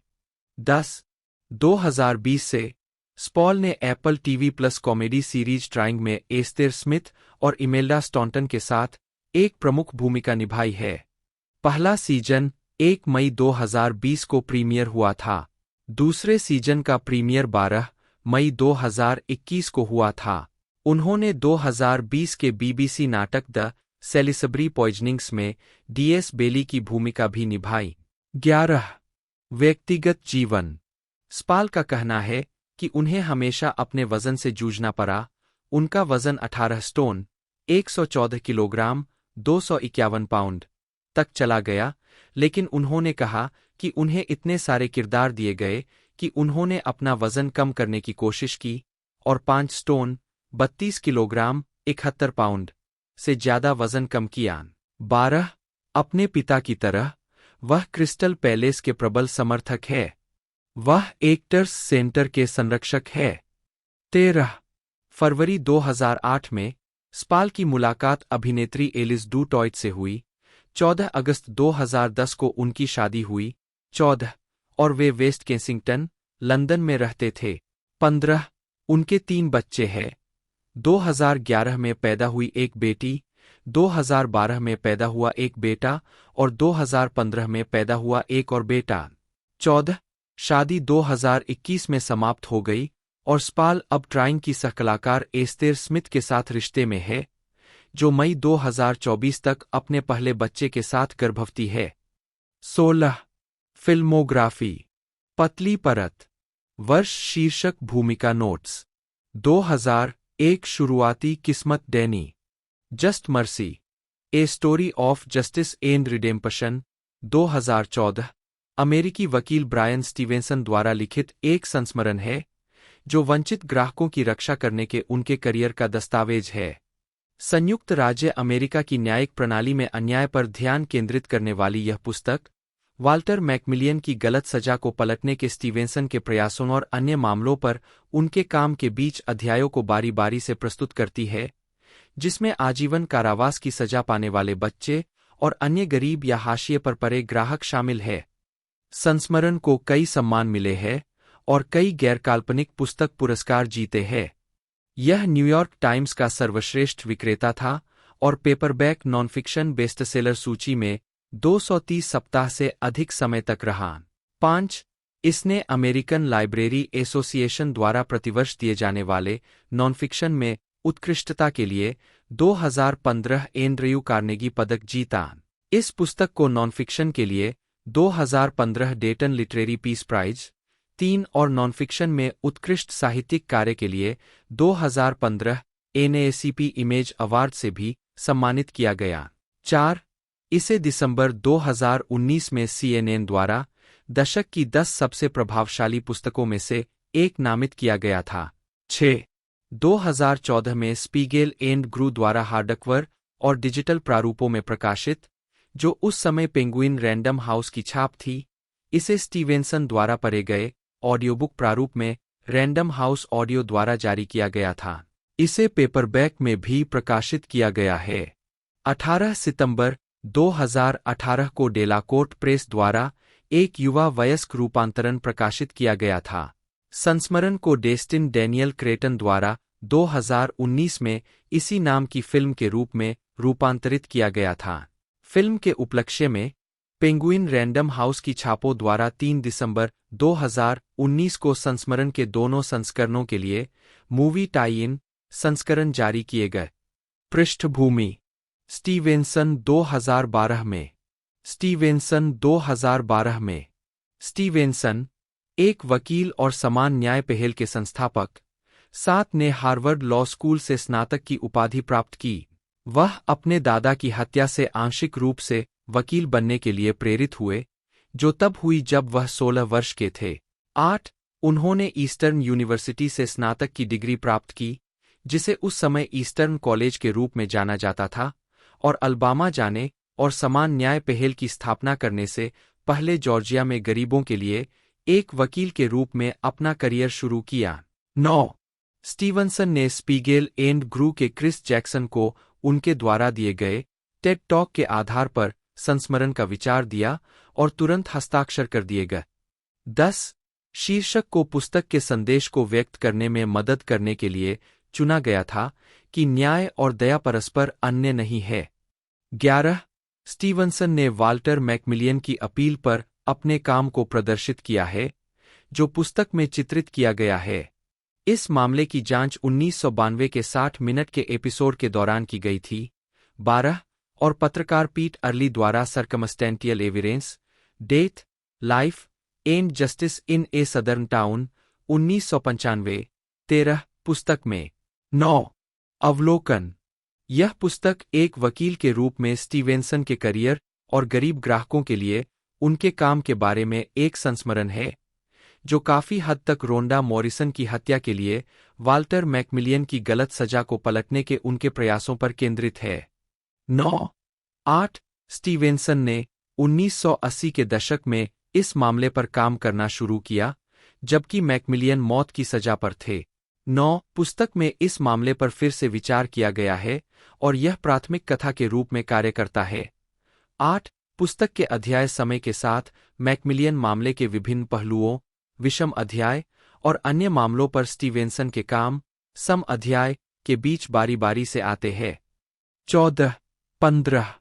Speaker 2: 10. 2020 से स्पॉल ने Apple TV plus comedy series trying में एस्तेर स्मिथ और इमेल्डा स्टॉन्टन के साथ एक प्रमुख भूमिका निभाई है। पहला सीजन 1 मई 2020 को प्रीमियर हुआ था। दूसरे सीजन का प्रीमियर 12 मई 2021 को हुआ था। उन्होंने 2020 के बीबीसी नाटक द सेलिसबरी पॉइजनिंग्स में डीएस बेली की भूमिका भी निभाई। 11. व्यक्तिगत जीवन। स्पॉल का कहना है कि उन्हें हमेशा अपने वजन से जूझना पड़ा। उनका वजन 18 स्टोन 114 किलोग्राम 251 पाउंड तक चला गया, लेकिन उन्होंने कहा कि उन्हें इतने सारे किरदार दिए गए कि उन्होंने अपना वजन कम करने की कोशिश की और 5 स्टोन 32 किलोग्राम 71 पाउंड से ज्यादा वजन कम किया। 12. अपने पिता की तरह वह क्रिस्टल पैलेस के प्रबल समर्थक है। वह एक्टर्स सेंटर के संरक्षक है। 13 फरवरी 2008 में स्पाल की मुलाकात अभिनेत्री एलिस डू टॉयट से हुई। 14 अगस्त 2010 को उनकी शादी हुई। 14 और वे वेस्ट केंसिंगटन, लंदन में रहते थे। 15 उनके 3 बच्चे हैं। 2011 में पैदा हुई एक बेटी, 2012 में पैदा हुआ एक बेटा और 2015 में पैदा हुआ एक और बेटा। 14 शादी 2021 में समाप्त हो गई और स्पाल अब ट्राइंग की सहकलाकार एस्तेर स्मिथ के साथ रिश्ते में है, जो मई 2024 तक अपने पहले बच्चे के साथ गर्भवती है। 16 फिल्मोग्राफी पतली परत, वर्ष शीर्षक भूमिका नोट्स। 2001 शुरुआती किस्मत Danny, just mercy, a story of justice and redemption. 2014 अमेरिकी वकील ब्रायन स्टीवेंसन द्वारा लिखित एक संस्मरण है, जो वंचित ग्राहकों की रक्षा करने के उनके करियर का दस्तावेज है। संयुक्त राज्य अमेरिका की न्यायिक प्रणाली में अन्याय पर ध्यान केंद्रित करने वाली यह पुस्तक वाल्टर मैकमिलियन की गलत सजा को पलटने के स्टीवेंसन के प्रयासों और अन्य मामलों पर उनके काम के बीच अध्यायों को बारी बारी से प्रस्तुत करती है, जिसमें आजीवन कारावास की सजा पाने वाले बच्चे और अन्य गरीब या हाशिए पर पड़े ग्राहक शामिल है। संस्मरण को कई सम्मान मिले हैं और कई गैरकाल्पनिक पुस्तक पुरस्कार जीते हैं। यह न्यूयॉर्क टाइम्स का सर्वश्रेष्ठ विक्रेता था और पेपरबैक नॉनफिक्शन बेस्टसेलर सूची में 230 सप्ताह से अधिक समय तक रहा। 5 इसने अमेरिकन लाइब्रेरी एसोसिएशन द्वारा प्रतिवर्ष दिए जाने वाले नॉनफिक्शन में उत्कृष्टता के लिए 2015 एंड्रयू कार्नेगी पदक जीता। इस पुस्तक को नॉनफिक्शन के लिए 2015 डेटन लिटरेरी पीस प्राइज, 3 और नॉनफिक्शन में उत्कृष्ट साहित्यिक कार्य के लिए 2015 NAACP इमेज अवार्ड से भी सम्मानित किया गया। 4 इसे दिसंबर 2019 में CNN द्वारा दशक की 10 सबसे प्रभावशाली पुस्तकों में से एक नामित किया गया था। 6 2014 में स्पीगेल एंड ग्रू द्वारा हार्डकवर और डिजिटल प्रारूपों में प्रकाशित, जो उस समय पेंगुइन रैंडम हाउस की छाप थी, इसे स्टीवेंसन द्वारा पढ़े गए ऑडियोबुक प्रारूप में रैंडम हाउस ऑडियो द्वारा जारी किया गया था। इसे पेपरबैक में भी प्रकाशित किया गया है। 18 सितंबर 2018 को डेलाकोर्ट प्रेस द्वारा एक युवा वयस्क रूपांतरण प्रकाशित किया गया था। संस्मरण को डेस्टिन डैनियल क्रेटन द्वारा 2019 में इसी नाम की फिल्म के रूप में रूपांतरित किया गया था। फिल्म के उपलक्ष्य में पेंगुइन रैंडम हाउस की छापों द्वारा 3 दिसंबर 2019 को संस्मरण के दोनों संस्करणों के लिए मूवी टाई-इन संस्करण जारी किए गए। पृष्ठभूमि स्टीवेंसन 2012 में। स्टीवेंसन 2012 में। स्टीवेंसन एक वकील और समान न्याय पहल के संस्थापक, 7 ने हार्वर्ड लॉ स्कूल से स्नातक की उपाधि प्राप्त की। वह अपने दादा की हत्या से आंशिक रूप से वकील बनने के लिए प्रेरित हुए, जो तब हुई जब वह 16 वर्ष के थे। 8 उन्होंने ईस्टर्न यूनिवर्सिटी से स्नातक की डिग्री प्राप्त की, जिसे उस समय ईस्टर्न कॉलेज के रूप में जाना जाता था, और अल्बामा जाने और समान न्याय पहल की स्थापना करने से पहले जॉर्जिया में गरीबों के लिए एक वकील के रूप में अपना करियर शुरू किया। 9 स्टीवेंसन ने स्पीगेल एंड ग्रू के क्रिस जैक्सन को उनके द्वारा दिए गए टेड टॉक के आधार पर संस्मरण का विचार दिया और तुरंत हस्ताक्षर कर दिए गए। 10 शीर्षक को पुस्तक के संदेश को व्यक्त करने में मदद करने के लिए चुना गया था कि न्याय और दया परस्पर अन्य नहीं है। 11 स्टीवेंसन ने वाल्टर मैकमिलियन की अपील पर अपने काम को प्रदर्शित किया है, जो पुस्तक में चित्रित किया गया है। इस मामले की जांच 1992 के 60 मिनट के एपिसोड के दौरान की गई थी। 12 और पत्रकार पीट अर्ली द्वारा circumstantial evidence, death, life and justice in a southern town 1995। 13 पुस्तक में। 9 अवलोकन यह पुस्तक एक वकील के रूप में स्टीवेंसन के करियर और गरीब ग्राहकों के लिए उनके काम के बारे में एक संस्मरण है, जो काफी हद तक रोंडा मॉरिसन की हत्या के लिए वाल्टर मैकमिलियन की गलत सजा को पलटने के उनके प्रयासों पर केंद्रित है। 9 8 स्टीवेंसन ने 1980 के दशक में इस मामले पर काम करना शुरू किया, जबकि मैकमिलियन मौत की सजा पर थे। 9. पुस्तक में इस मामले पर फिर से विचार किया गया है और यह प्राथमिक कथा के रूप में कार्य करता है। 8. पुस्तक के अध्याय समय के साथ मैकमिलियन मामले के विभिन्न पहलुओं, विषम अध्याय और अन्य मामलों पर स्टीवेंसन के काम, सम अध्याय के बीच बारी बारी से आते हैं। 14. 15.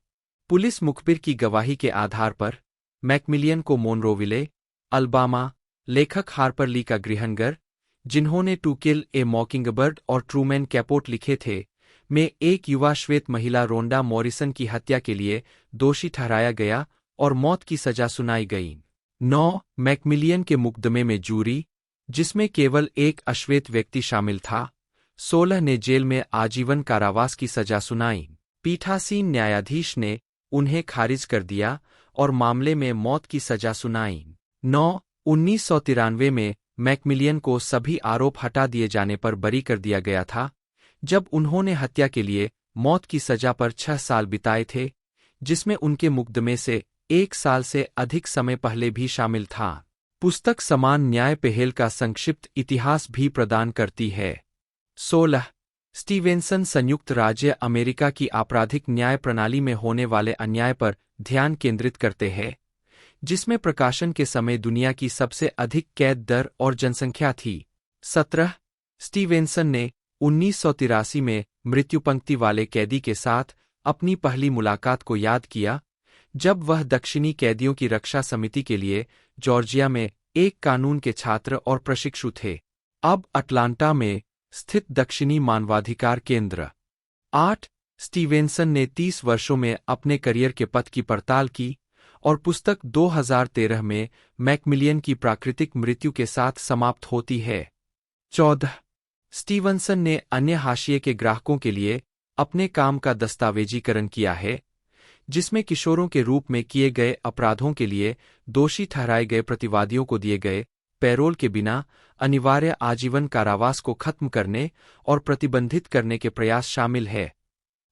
Speaker 2: पुलिस मुखबिर की गवाही के आधार पर मैकमिलियन को मोनरोविले, अलबामा, लेखक हार्पर ली का गृहनगर, जिन्होंने टू किल ए मॉकिंगबर्ड और ट्रूमैन कैपोट लिखे थे, में एक युवा श्वेत महिला रोंडा मॉरिसन की हत्या के लिए दोषी ठहराया गया और मौत की सजा सुनाई गई। 9. मैकमिलियन के मुकदमे में जूरी, जिसमें केवल एक अश्वेत व्यक्ति शामिल था, 16 ने जेल में आजीवन कारावास की सजा सुनाई। पीठासीन न्यायाधीश ने उन्हें खारिज कर दिया और मामले में मौत की सजा सुनाई। 9. 1993 में मैकमिलियन को सभी आरोप हटा दिए जाने पर बरी कर दिया गया था, जब उन्होंने हत्या के लिए मौत की सजा पर 6 साल बिताए थे, जिसमें उनके मुकदमे से 1 साल से अधिक समय पहले भी शामिल था। पुस्तक समान न्याय पहल का संक्षिप्त इतिहास भी प्रदान करती है। 16. स्टीवेंसन संयुक्त राज्य अमेरिका की आपराधिक न्याय प्रणाली में होने वाले अन्याय पर ध्यान केंद्रित करते हैं, जिसमें प्रकाशन के समय दुनिया की सबसे अधिक कैद दर और जनसंख्या थी। 17. स्टीवेंसन ने 1983 में मृत्युपंक्ति वाले कैदी के साथ अपनी पहली मुलाकात को याद किया, जब वह दक्षिणी कैदियों की रक्षा समिति के लिए जॉर्जिया में एक कानून के छात्र और प्रशिक्षु थे, अब अटलांटा में स्थित दक्षिणी मानवाधिकार केंद्र। 8. स्टीवेंसन ने 30 वर्षों में अपने करियर के पथ की पड़ताल की और पुस्तक 2013 में मैकमिलियन की प्राकृतिक मृत्यु के साथ समाप्त होती है। 14. स्टीवेंसन ने अन्य हाशिए के ग्राहकों के लिए अपने काम का दस्तावेजीकरण किया है, जिसमें किशोरों के रूप में किए गए अपराधों के लिए दोषी ठहराए गए प्रतिवादियों को दिए गए पैरोल के बिना अनिवार्य आजीवन कारावास को खत्म करने और प्रतिबंधित करने के प्रयास शामिल है।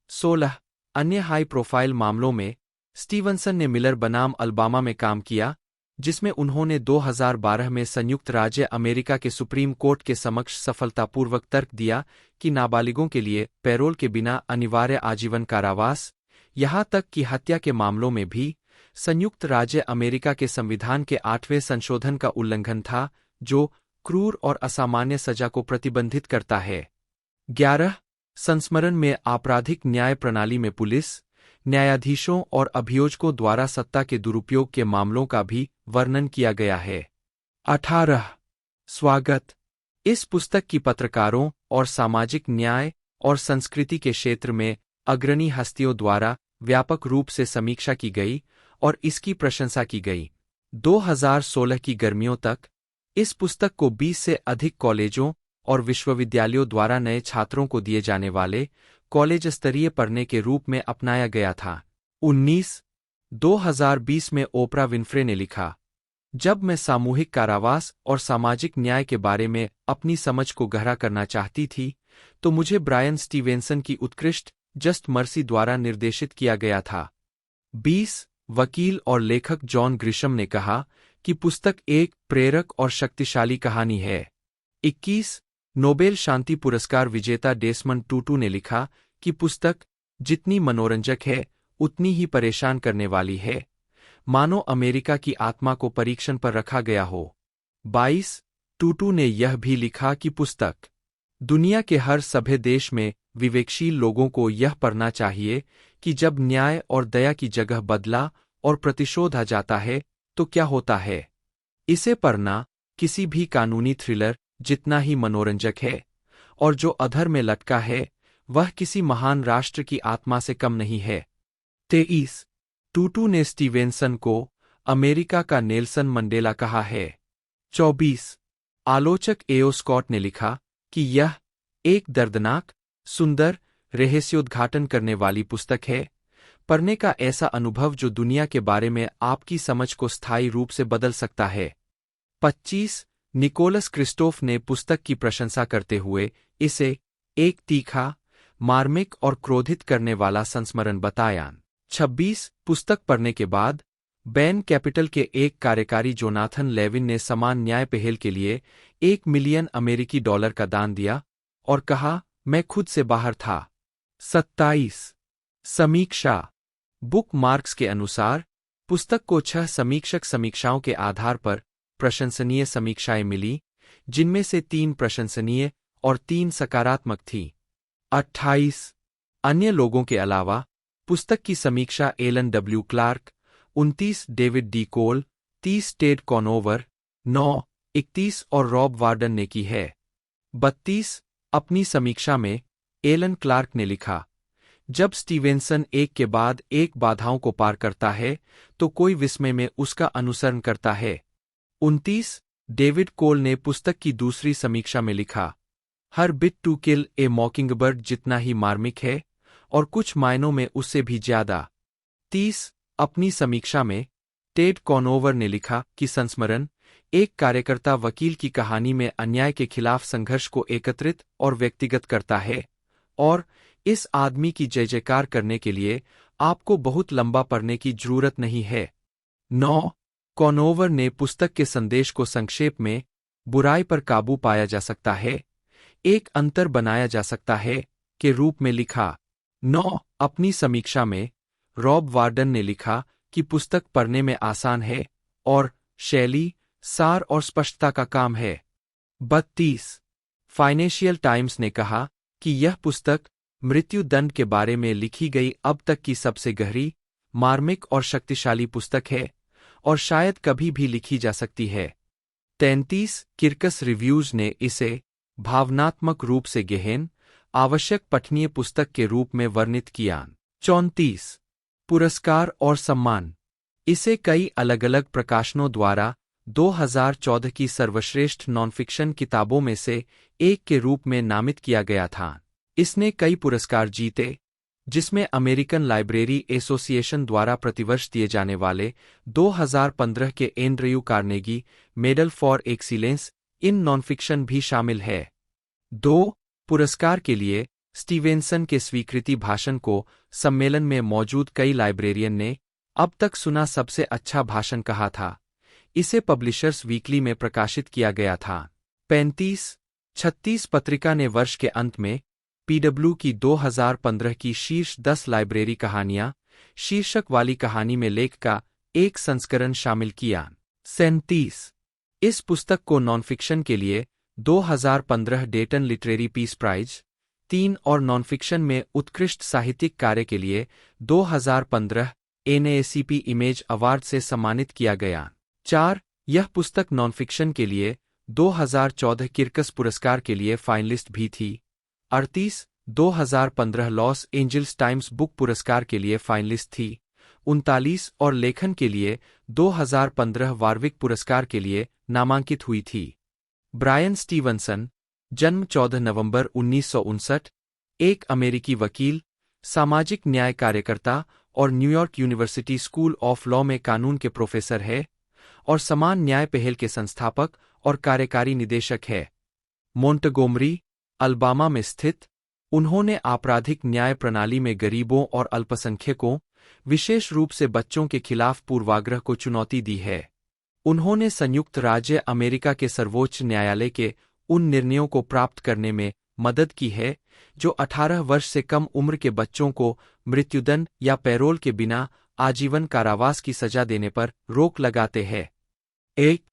Speaker 2: 16. अन्य हाई प्रोफाइल मामलों में स्टीवेंसन ने मिलर बनाम अलबामा में काम किया, जिसमें उन्होंने 2012 में संयुक्त राज्य अमेरिका के सुप्रीम कोर्ट के समक्ष सफलतापूर्वक तर्क दिया कि नाबालिगों के लिए पैरोल के बिना अनिवार्य आजीवन कारावास, यहां तक कि हत्या के मामलों में भी, संयुक्त राज्य अमेरिका के संविधान के 8वें संशोधन का उल्लंघन था, जो क्रूर और असामान्य सजा को प्रतिबंधित करता है। 11. संस्मरण में आपराधिक न्याय प्रणाली में पुलिस, न्यायाधीशों और अभियोजकों द्वारा सत्ता के दुरुपयोग के मामलों का भी वर्णन किया गया है। 18. स्वागत। इस पुस्तक की पत्रकारों और सामाजिक न्याय और संस्कृति के क्षेत्र में अग्रणी हस्तियों द्वारा व्यापक रूप से समीक्षा की गई और इसकी प्रशंसा की गई। 2016 की गर्मियों तक इस पुस्तक को 20 से अधिक कॉलेजों और विश्वविद्यालयों द्वारा नए छात्रों को दिए जाने वाले कॉलेज स्तरीय पढ़ने के रूप में अपनाया गया था। 19. 2020 में ओपरा विन्फ्रे ने लिखा, जब मैं सामूहिक कारावास और सामाजिक न्याय के बारे में अपनी समझ को गहरा करना चाहती थी, तो मुझे ब्रायन स्टीवेंसन की उत्कृष्ट जस्ट मर्सी द्वारा निर्देशित किया गया था। 20. वकील और लेखक जॉन ग्रिशम ने कहा कि पुस्तक एक प्रेरक और शक्तिशाली कहानी है। 21. नोबेल शांति पुरस्कार विजेता डेसमंड टूटू ने लिखा कि पुस्तक जितनी मनोरंजक है उतनी ही परेशान करने वाली है, मानो अमेरिका की आत्मा को परीक्षण पर रखा गया हो। 22. टूटू ने यह भी लिखा कि पुस्तक दुनिया के हर सभ्य देश में विवेकशील लोगों को यह पढ़ना चाहिए कि जब न्याय और दया की जगह बदला और प्रतिशोध आ जाता है तो क्या होता है। इसे पढ़ना किसी भी कानूनी थ्रिलर जितना ही मनोरंजक है, और जो अधर में लटका है वह किसी महान राष्ट्र की आत्मा से कम नहीं है। 23. टूटू ने स्टीवेंसन को अमेरिका का नेल्सन मंडेला कहा है। 24. आलोचक एओ स्कॉट ने लिखा कि यह एक दर्दनाक, सुंदर, रहस्योद्घाटन करने वाली पुस्तक है, पढ़ने का ऐसा अनुभव जो दुनिया के बारे में आपकी समझ को स्थायी रूप से बदल सकता है। 25. निकोलस क्रिस्टोफ ने पुस्तक की प्रशंसा करते हुए इसे एक तीखा, मार्मिक और क्रोधित करने वाला संस्मरण बताया। 26. पुस्तक पढ़ने के बाद बैन कैपिटल के एक कार्यकारी जोनाथन लेविन ने समान न्याय पहल के लिए $1 मिलियन का दान दिया और कहा, मैं खुद से बाहर था। 27 समीक्षा। बुक मार्क्स के अनुसार पुस्तक को 6 समीक्षक समीक्षाओं के आधार पर प्रशंसनीय समीक्षाएं मिली, जिनमें से 3 प्रशंसनीय और 3 सकारात्मक थीं। 28 अन्य लोगों के अलावा पुस्तक की समीक्षा Alan W Clark, 29 David D Cole, 30 Ted Conover, 9 31 और रॉब वार्डन ने की है। 32 अपनी समीक्षा में एलन क्लार्क ने लिखा, जब स्टीवेंसन एक के बाद एक बाधाओं को पार करता है तो कोई विस्मय में उसका अनुसरण करता है। 29 डेविड कोल ने पुस्तक की दूसरी समीक्षा में लिखा, हर bit to kill a mockingbird जितना ही मार्मिक है और कुछ मायनों में उससे भी ज्यादा। 30 अपनी समीक्षा में टेड कॉनोवर ने लिखा कि संस्मरण एक कार्यकर्ता वकील की कहानी में अन्याय के खिलाफ संघर्ष को एकत्रित और व्यक्तिगत करता है, और इस आदमी की जय जयकार करने के लिए आपको बहुत लंबा पढ़ने की जरूरत नहीं है। 9 कॉनोवर ने पुस्तक के संदेश को संक्षेप में बुराई पर काबू पाया जा सकता है, एक अंतर बनाया जा सकता है के रूप में लिखा। 9 अपनी समीक्षा में रॉब वार्डन ने लिखा कि पुस्तक पढ़ने में आसान है और शैली, सार और स्पष्टता का काम है। 32 फाइनेंशियल टाइम्स ने कहा कि यह पुस्तक मृत्यु दंड के बारे में लिखी गई अब तक की सबसे गहरी, मार्मिक और शक्तिशाली पुस्तक है और शायद कभी भी लिखी जा सकती है। 33 किर्कस रिव्यूज ने इसे भावनात्मक रूप से गहन, आवश्यक पठनीय पुस्तक के रूप में वर्णित किया। 34 पुरस्कार और सम्मान। इसे कई अलग-अलग प्रकाशनों द्वारा 2014 की सर्वश्रेष्ठ नॉनफिक्शन किताबों में से एक के रूप में नामित किया गया था। इसने कई पुरस्कार जीते, जिसमें अमेरिकन लाइब्रेरी एसोसिएशन द्वारा प्रतिवर्ष दिए जाने वाले 2015 के Andrew Carnegie medal for excellence in non-fiction भी शामिल है। 2 पुरस्कार के लिए स्टीवेंसन के स्वीकृति भाषण को सम्मेलन में मौजूद कई लाइब्रेरियन ने अब तक सुना सबसे अच्छा भाषण कहा था। इसे पब्लिशर्स वीकली में प्रकाशित किया गया था। 36 पत्रिका ने वर्ष के अंत में पीडब्ल्यू की 2015 की शीर्ष 10 लाइब्रेरी कहानियां शीर्षक वाली कहानी में लेख का एक संस्करण शामिल किया। 37 इस पुस्तक को नॉनफिक्शन के लिए 2015 डेटन लिटरेरी पीस प्राइज 3 और नॉनफिक्शन में उत्कृष्ट साहित्यिक कार्य के लिए 2015 NAACP इमेज अवार्ड से सम्मानित किया गया। 4 यह पुस्तक नॉनफिक्शन के लिए 2014 किर्कस पुरस्कार के लिए फाइनलिस्ट भी थी। 38 2015 लॉस एंजल्स टाइम्स बुक पुरस्कार के लिए फाइनलिस्ट थी। 39 और लेखन के लिए 2015 वार्विक पुरस्कार के लिए नामांकित हुई थी। ब्रायन स्टीवनसन, जन्म 14 नवंबर 1959, एक अमेरिकी वकील, सामाजिक न्याय कार्यकर्ता और New York university school of law में कानून के प्रोफेसर है और समान न्याय पहल के संस्थापक और कार्यकारी निदेशक है। मोंटगोमरी, अलबामा में स्थित, उन्होंने आपराधिक न्याय प्रणाली में गरीबों और अल्पसंख्यकों, विशेष रूप से बच्चों के खिलाफ पूर्वाग्रह को चुनौती दी है। उन्होंने संयुक्त राज्य अमेरिका के सर्वोच्च न्यायालय के उन निर्णयों को प्राप्त करने में मदद की है जो 18 वर्ष से कम उम्र के बच्चों को मृत्युदंड या पैरोल के बिना आजीवन कारावास की सजा देने पर रोक लगाते हैं। 1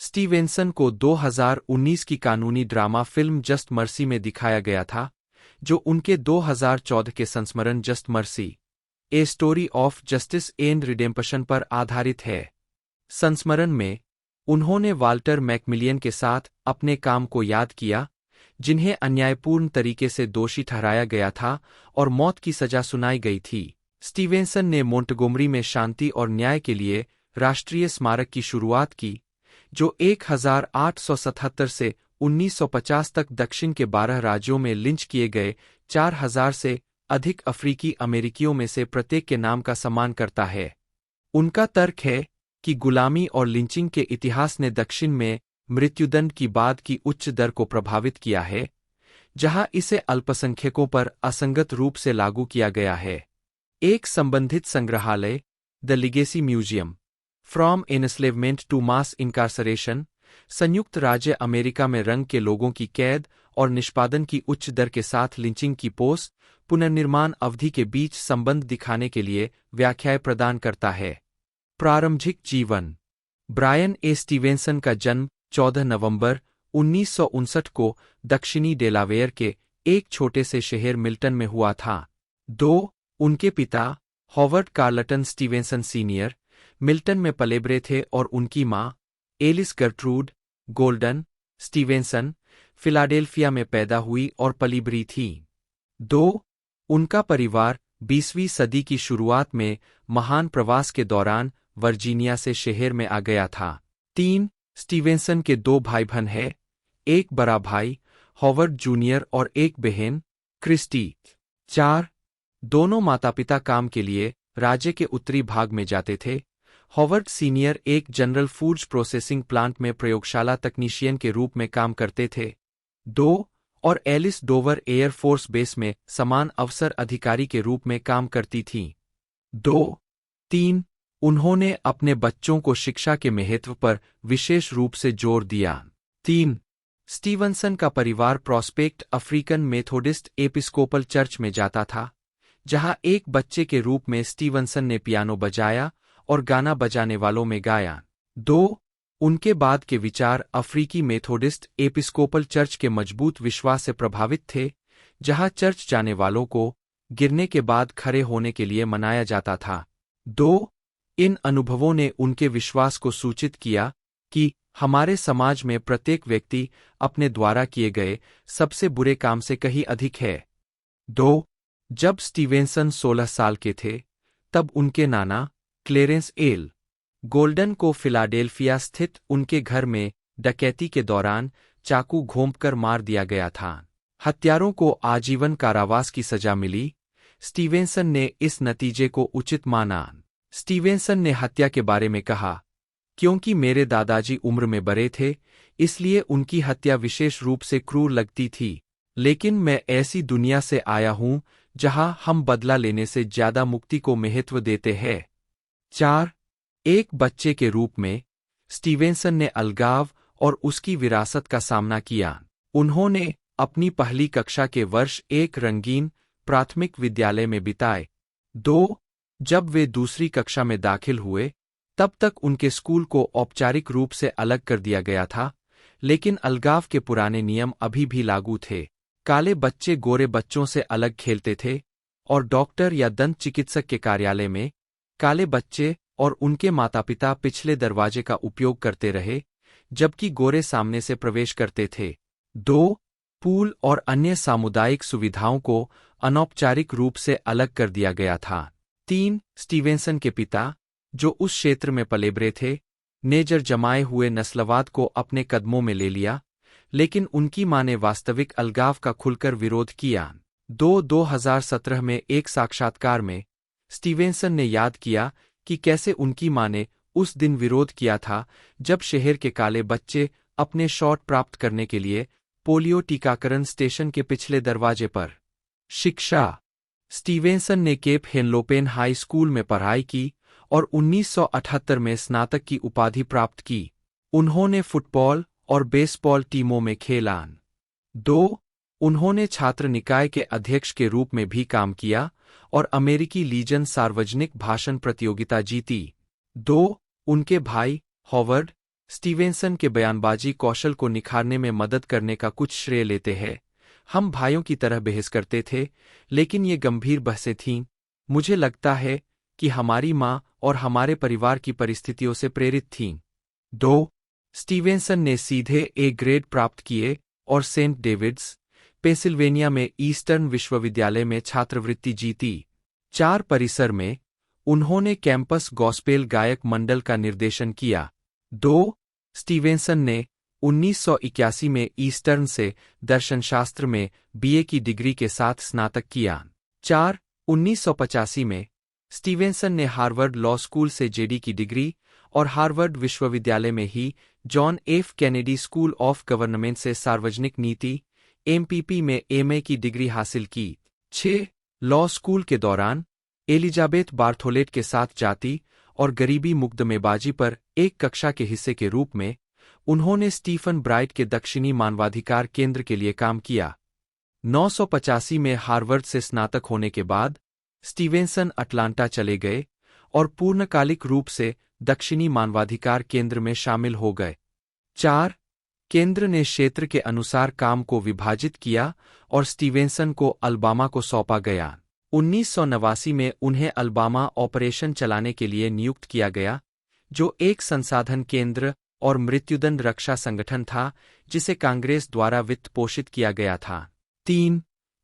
Speaker 2: स्टीवेंसन को 2019 की कानूनी ड्रामा फिल्म जस्ट मर्सी में दिखाया गया था, जो उनके 2014 के संस्मरण just mercy, a story of justice and redemption पर आधारित है। संस्मरण में उन्होंने वाल्टर मैकमिलियन के साथ अपने काम को याद किया, जिन्हें अन्यायपूर्ण तरीके से दोषी ठहराया गया था और मौत की सजा सुनाई गई थी। स्टीवेंसन ने मोंटगोमरी में शांति और न्याय के लिए राष्ट्रीय स्मारक की शुरुआत की, जो 1877 से 1950 तक दक्षिण के 12 राज्यों में लिंच किए गए 4000 से अधिक अफ्रीकी अमेरिकियों में से प्रत्येक के नाम का सम्मान करता है। उनका तर्क है कि गुलामी और लिंचिंग के इतिहास ने दक्षिण में मृत्युदंड की बाद की उच्च दर को प्रभावित किया है, जहां इसे अल्पसंख्यकों पर असंगत रूप से लागू किया गया है। एक संबंधित संग्रहालय, the legacy museum, from enslavement to mass incarceration, संयुक्त राज्य अमेरिका में रंग के लोगों की कैद और निष्पादन की उच्च दर के साथ लिंचिंग की पोस्ट पुनर्निर्माण अवधि के बीच संबंध दिखाने के लिए व्याख्याएं प्रदान करता है। प्रारंभिक जीवन। ब्रायन ए स्टीवेंसन का जन्म 14 नवंबर 1959 को दक्षिणी डेलावेयर के एक छोटे से शहर मिल्टन में हुआ था। 2. उनके पिता Howard Carlton Stevenson Senior Milton में पले बड़े थे और उनकी मां Alice Gertrude Golden Stevenson Philadelphia में पैदा हुई और पली बड़ी थी। 2. उनका परिवार 20वीं सदी की शुरुआत में महान प्रवास के दौरान वर्जीनिया से शहर में आ गया था। 3. स्टीवेंसन के 2 भाई बहन हैं, एक बड़ा भाई हॉवर्ड जूनियर और एक बहन क्रिस्टी। 4. दोनों माता पिता काम के लिए राज्य के उत्तरी भाग में जाते थे। हॉवर्ड सीनियर एक जनरल फूड्स प्रोसेसिंग प्लांट में प्रयोगशाला तकनीशियन के रूप में काम करते थे। 2. और Alice Dover Air Force Base में समान अवसर अधिकारी के रूप में काम करती थीं। 2. 3. उन्होंने अपने बच्चों को शिक्षा के महत्व पर विशेष रूप से जोर दिया। 3. स्टीवेंसन का परिवार prospect African Methodist Episcopal church में जाता था, जहां एक बच्चे के रूप में स्टीवेंसन ने पियानो बजाया और गाना बजाने वालों में गाया। 2. उनके बाद के विचार अफ्रीकी मेथोडिस्ट एपिस्कोपल चर्च के मजबूत विश्वास से प्रभावित थे, जहां चर्च जाने वालों को गिरने के बाद खड़े होने के लिए मनाया जाता था। 2. इन अनुभवों ने उनके विश्वास को सूचित किया कि हमारे समाज में प्रत्येक व्यक्ति अपने द्वारा किए गए सबसे बुरे काम से कहीं अधिक है। 2. जब स्टीवेंसन 16 साल के थे, तब उनके नाना क्लेरेंस एल गोल्डन को फिलाडेल्फिया स्थित उनके घर में डकैती के दौरान चाकू घोंपकर मार दिया गया था। हत्यारों को आजीवन कारावास की सजा मिली। स्टीवेंसन ने इस नतीजे को उचित माना। स्टीवेंसन ने हत्या के बारे में कहा, क्योंकि मेरे दादाजी उम्र में बड़े थे, इसलिए उनकी हत्या विशेष रूप से क्रूर लगती थी, लेकिन मैं ऐसी दुनिया से आया हूं जहां हम बदला लेने से ज्यादा मुक्ति को महत्व देते हैं। 4. एक बच्चे के रूप में स्टीवेंसन ने अलगाव और उसकी विरासत का सामना किया। उन्होंने अपनी पहली कक्षा के वर्ष एक रंगीन प्राथमिक विद्यालय में बिताए। 2. जब वे दूसरी कक्षा में दाखिल हुए, तब तक उनके स्कूल को औपचारिक रूप से अलग कर दिया गया था, लेकिन अलगाव के पुराने नियम अभी भी लागू थे। काले बच्चे गोरे बच्चों से अलग खेलते थे और डॉक्टर या दंत चिकित्सक के कार्यालय में काले बच्चे और उनके माता पिता पिछले दरवाजे का उपयोग करते रहे, जबकि गोरे सामने से प्रवेश करते थे। 2. पूल और अन्य सामुदायिक सुविधाओं को अनौपचारिक रूप से अलग कर दिया गया था। 3. स्टीवेंसन के पिता, जो उस क्षेत्र में पले बड़े थे, ने जड़ जमाए हुए नस्लवाद को अपने कदमों में ले लिया, लेकिन उनकी मां ने वास्तविक अलगाव का खुलकर विरोध किया। 2017 में एक साक्षात्कार में स्टीवेंसन ने याद किया कि कैसे उनकी मां ने उस दिन विरोध किया था जब शहर के काले बच्चे अपने शॉट प्राप्त करने के लिए पोलियो टीकाकरण स्टेशन के पिछले दरवाजे पर। शिक्षा। स्टीवेंसन ने केप हेनलोपेन हाई स्कूल में पढ़ाई की और 1978 में स्नातक की उपाधि प्राप्त की। उन्होंने फुटबॉल और बेसबॉल टीमों में खेला। 2. उन्होंने छात्र निकाय के अध्यक्ष के रूप में भी काम किया और अमेरिकी लीजन सार्वजनिक भाषण प्रतियोगिता जीती। 2. उनके भाई हॉवर्ड स्टीवेंसन के बयानबाजी कौशल को निखारने में मदद करने का कुछ श्रेय लेते हैं। हम भाइयों की तरह बहस करते थे, लेकिन ये गंभीर बहसें थीं। मुझे लगता है कि हमारी माँ और हमारे परिवार की परिस्थितियों से प्रेरित थीं। 2. स्टीवेंसन ने सीधे ए ग्रेड प्राप्त किए और सेंट डेविड्स, पेंसिल्वेनिया में ईस्टर्न विश्वविद्यालय में छात्रवृत्ति जीती। 4. परिसर में उन्होंने कैंपस गॉस्पेल गायक मंडल का निर्देशन किया। 2. स्टीवेंसन ने 1981 में ईस्टर्न से दर्शनशास्त्र में बीए की डिग्री के साथ स्नातक किया। 4. 1985 में स्टीवेंसन ने हार्वर्ड लॉ स्कूल से जेडी की डिग्री और हार्वर्ड विश्वविद्यालय में ही John F Kennedy school of government से सार्वजनिक नीति एमपीपी में एमए की डिग्री हासिल की। 6. लॉ स्कूल के दौरान एलिजाबेथ बार्थोलेट के साथ जाति और गरीबी मुकदमेबाजी पर एक कक्षा के हिस्से के रूप में उन्होंने स्टीफन ब्राइट के दक्षिणी मानवाधिकार केंद्र के लिए काम किया। 985 में हार्वर्ड से स्नातक होने के बाद स्टीवेंसन अटलांटा चले गए और पूर्णकालिक रूप से दक्षिणी मानवाधिकार केंद्र में शामिल हो गए। 4. केंद्र ने क्षेत्र के अनुसार काम को विभाजित किया और स्टीवेंसन को अलबामा को सौंपा गया। 1989 में उन्हें अलबामा ऑपरेशन चलाने के लिए नियुक्त किया गया, जो एक संसाधन केंद्र और मृत्युदंड रक्षा संगठन था जिसे कांग्रेस द्वारा वित्त पोषित किया गया था। 3.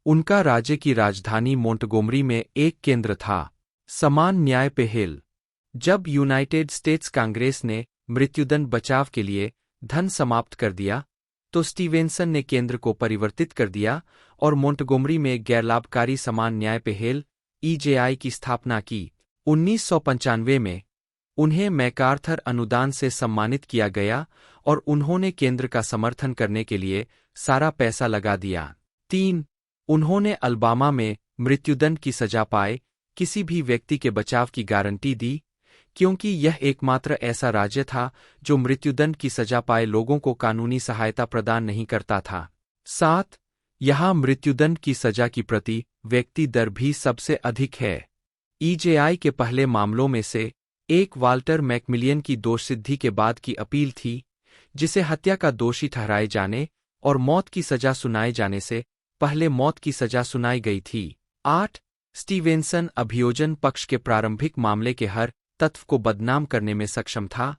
Speaker 2: उनका राज्य की राजधानी मोंटगोमरी में एक केंद्र था। समान न्याय पहल। जब यूनाइटेड स्टेट्स कांग्रेस ने मृत्युदंड बचाव के लिए धन समाप्त कर दिया, तो स्टीवेंसन ने केंद्र को परिवर्तित कर दिया और मोंटगोमरी में गैरलाभकारी समान न्याय पहल (EJI) की स्थापना की। 1995 में उन्हें मैकार्थर अनुदान से सम्मानित किया गया और उन्होंने केंद्र का समर्थन करने के लिए सारा पैसा लगा दिया। 3. उन्होंने अलबामा में मृत्युदंड की सजा पाए किसी भी व्यक्ति के बचाव की गारंटी दी, क्योंकि यह एकमात्र ऐसा राज्य था जो मृत्युदंड की सजा पाए लोगों को कानूनी सहायता प्रदान नहीं करता था। 7. यहाँ मृत्युदंड की सजा की प्रति व्यक्ति दर भी सबसे अधिक है। EJI के पहले मामलों में से एक वाल्टर मैकमिलियन की दोषसिद्धि के बाद की अपील थी, जिसे हत्या का दोषी ठहराए जाने और मौत की सजा सुनाए जाने से पहले मौत की सजा सुनाई गई थी। 8. स्टीवेंसन अभियोजन पक्ष के प्रारंभिक मामले के हर तत्व को बदनाम करने में सक्षम था,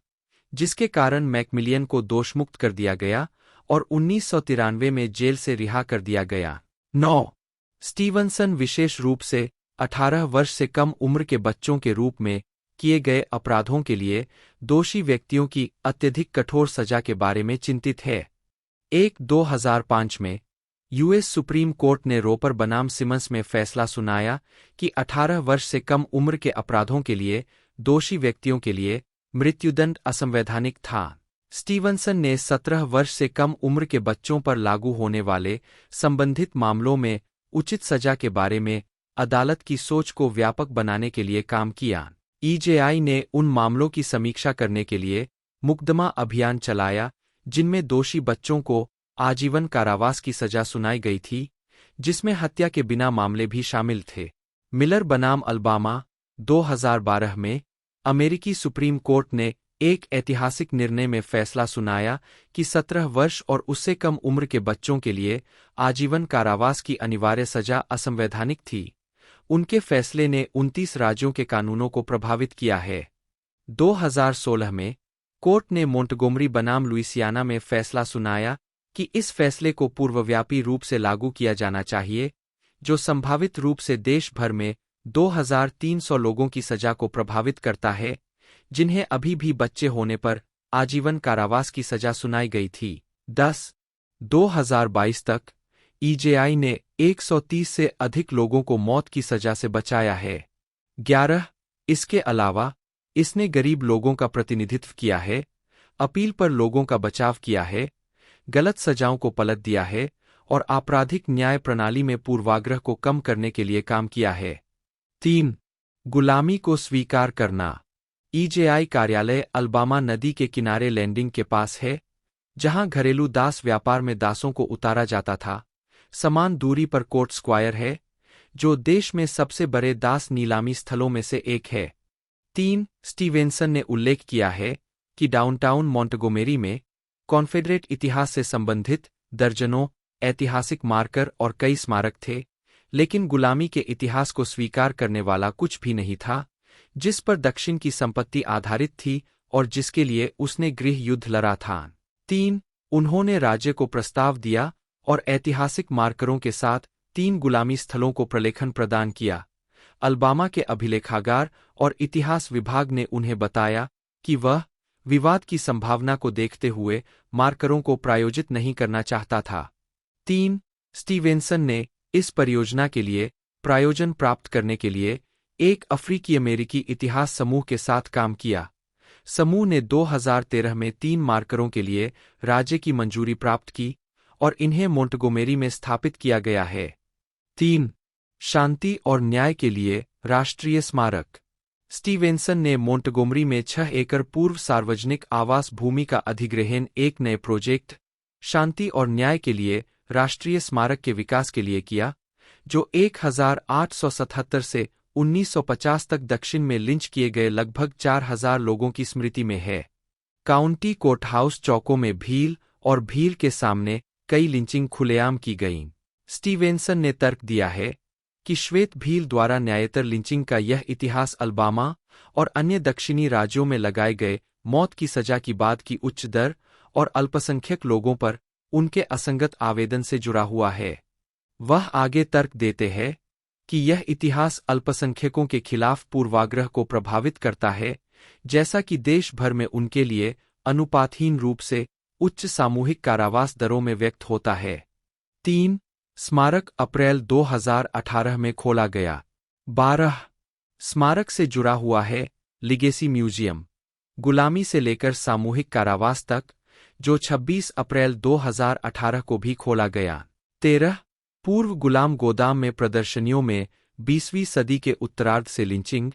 Speaker 2: जिसके कारण मैकमिलियन को दोषमुक्त कर दिया गया और 1993 में जेल से रिहा कर दिया गया। 9. स्टीवेंसन विशेष रूप से 18 वर्ष से कम उम्र के बच्चों के रूप में किए गए अपराधों के लिए दोषी व्यक्तियों की अत्यधिक कठोर सजा के बारे में चिंतित है। 2005 में यूएस सुप्रीम कोर्ट ने रोपर बनाम सिमंस में फैसला सुनाया कि 18 वर्ष से कम उम्र के अपराधों के लिए दोषी व्यक्तियों के लिए मृत्युदंड असंवैधानिक था। स्टीवेंसन ने 17 वर्ष से कम उम्र के बच्चों पर लागू होने वाले संबंधित मामलों में उचित सजा के बारे में अदालत की सोच को व्यापक बनाने के लिए काम किया। EJI ने उन मामलों की समीक्षा करने के लिए मुकदमा अभियान चलाया जिनमें दोषी बच्चों को आजीवन कारावास की सजा सुनाई गई थी, जिसमें हत्या के बिना मामले भी शामिल थे। मिलर बनाम अलबामा 2012 में अमेरिकी सुप्रीम कोर्ट ने एक ऐतिहासिक निर्णय में फैसला सुनाया कि 17 वर्ष और उससे कम उम्र के बच्चों के लिए आजीवन कारावास की अनिवार्य सजा असंवैधानिक थी। उनके फैसले ने 29 राज्यों के कानूनों को प्रभावित किया है। 2016 में कोर्ट ने मोंटगोमरी बनाम लुइसियाना में फैसला सुनाया कि इस फैसले को पूर्वव्यापी रूप से लागू किया जाना चाहिए, जो संभावित रूप से देश भर में 2300 लोगों की सजा को प्रभावित करता है, जिन्हें अभी भी बच्चे होने पर आजीवन कारावास की सजा सुनाई गई थी। 10. 2022 तक EJI ने 130 से अधिक लोगों को मौत की सजा से बचाया है। 11. इसके अलावा इसने गरीब लोगों का प्रतिनिधित्व किया है, अपील पर लोगों का बचाव किया है, गलत सजाओं को पलट दिया है और आपराधिक न्याय प्रणाली में पूर्वाग्रह को कम करने के लिए काम किया है। 3. गुलामी को स्वीकार करना। EJI कार्यालय अलबामा नदी के किनारे लैंडिंग के पास है, जहां घरेलू दास व्यापार में दासों को उतारा जाता था। समान दूरी पर कोर्ट स्क्वायर है, जो देश में सबसे बड़े दास नीलामी स्थलों में से एक है। 3. स्टीवेंसन ने उल्लेख किया है कि डाउनटाउन मोंटगोमेरी में कॉन्फेडरेट इतिहास से संबंधित दर्जनों ऐतिहासिक मार्कर और कई स्मारक थे, लेकिन गुलामी के इतिहास को स्वीकार करने वाला कुछ भी नहीं था, जिस पर दक्षिण की संपत्ति आधारित थी और जिसके लिए उसने गृह युद्ध लड़ा था। 3. उन्होंने राज्य को प्रस्ताव दिया और ऐतिहासिक मार्करों के साथ 3 गुलामी स्थलों को प्रलेखन प्रदान किया। अलबामा के अभिलेखागार और इतिहास विभाग ने उन्हें बताया कि वह विवाद की संभावना को देखते हुए मार्करों को प्रायोजित नहीं करना चाहता था। 3. स्टीवेंसन ने इस परियोजना के लिए प्रायोजन प्राप्त करने के लिए एक अफ्रीकी अमेरिकी इतिहास समूह के साथ काम किया। समूह ने 2013 में 3 मार्करों के लिए राज्य की मंजूरी प्राप्त की और इन्हें मोंटगोमेरी में स्थापित किया गया है। 3. शांति और न्याय के लिए राष्ट्रीय स्मारक। स्टीवेंसन ने मोंटगोमरी में 6 एकड़ पूर्व सार्वजनिक आवास भूमि का अधिग्रहण एक नए प्रोजेक्ट शांति और न्याय के लिए राष्ट्रीय स्मारक के विकास के लिए किया, जो 1877 से 1950 तक दक्षिण में लिंच किए गए लगभग 4000 लोगों की स्मृति में है। काउंटी कोर्ट हाउस चौकों में भील और भील के सामने कई लिंचिंग खुलेआम की गईं। स्टीवेंसन ने तर्क दिया है कि श्वेत भील द्वारा न्यायेतर लिंचिंग का यह इतिहास अल्बामा और अन्य दक्षिणी राज्यों में लगाए गए मौत की सजा की बाद की उच्च दर और अल्पसंख्यक लोगों पर उनके असंगत आवेदन से जुड़ा हुआ है। वह आगे तर्क देते हैं कि यह इतिहास अल्पसंख्यकों के खिलाफ पूर्वाग्रह को प्रभावित करता है, जैसा कि देश भर में उनके लिए अनुपातहीन रूप से उच्च सामूहिक कारावास दरों में व्यक्त होता है। 3. स्मारक अप्रैल 2018 में खोला गया। 12. स्मारक से जुड़ा हुआ है लिगेसी म्यूजियम, गुलामी से लेकर सामूहिक कारावास तक, जो 26 अप्रैल 2018 को भी खोला गया। 13. पूर्व गुलाम गोदाम में प्रदर्शनियों में 20वीं सदी के उत्तरार्ध से लिंचिंग,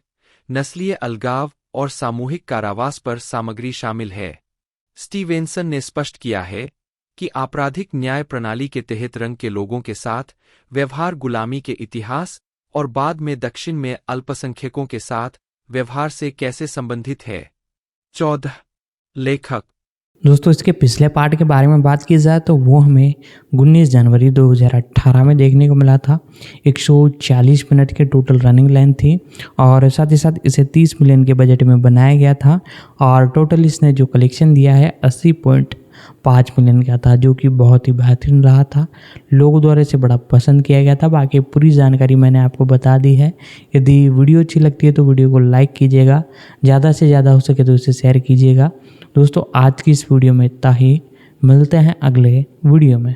Speaker 2: नस्लीय अलगाव और सामूहिक कारावास पर सामग्री शामिल है। स्टीवेंसन ने स्पष्ट किया है कि आपराधिक न्याय प्रणाली के तहत रंग के लोगों के साथ व्यवहार गुलामी के इतिहास और बाद में दक्षिण में अल्पसंख्यकों के साथ व्यवहार से कैसे संबंधित है। 14. लेखक।
Speaker 1: दोस्तों, इसके पिछले पार्ट के बारे में बात की जाए तो वो हमें 19 जनवरी 2018 में देखने को मिला था। 140 मिनट के टोटल रनिंग लाइन थी और साथ ही साथ इसे 30 मिलियन के बजट में बनाया गया था और टोटल इसने जो कलेक्शन दिया है 80.5 मिलियन का था, जो कि बहुत ही बेहतरीन रहा था। लोगों द्वारा इसे बड़ा पसंद किया गया था। बाकी पूरी जानकारी मैंने आपको बता दी है। यदि वीडियो अच्छी लगती है तो वीडियो को लाइक कीजिएगा, ज़्यादा से ज़्यादा हो सके तो इसे शेयर कीजिएगा। दोस्तों, आज की इस वीडियो में इतना ही। मिलते हैं अगले वीडियो में।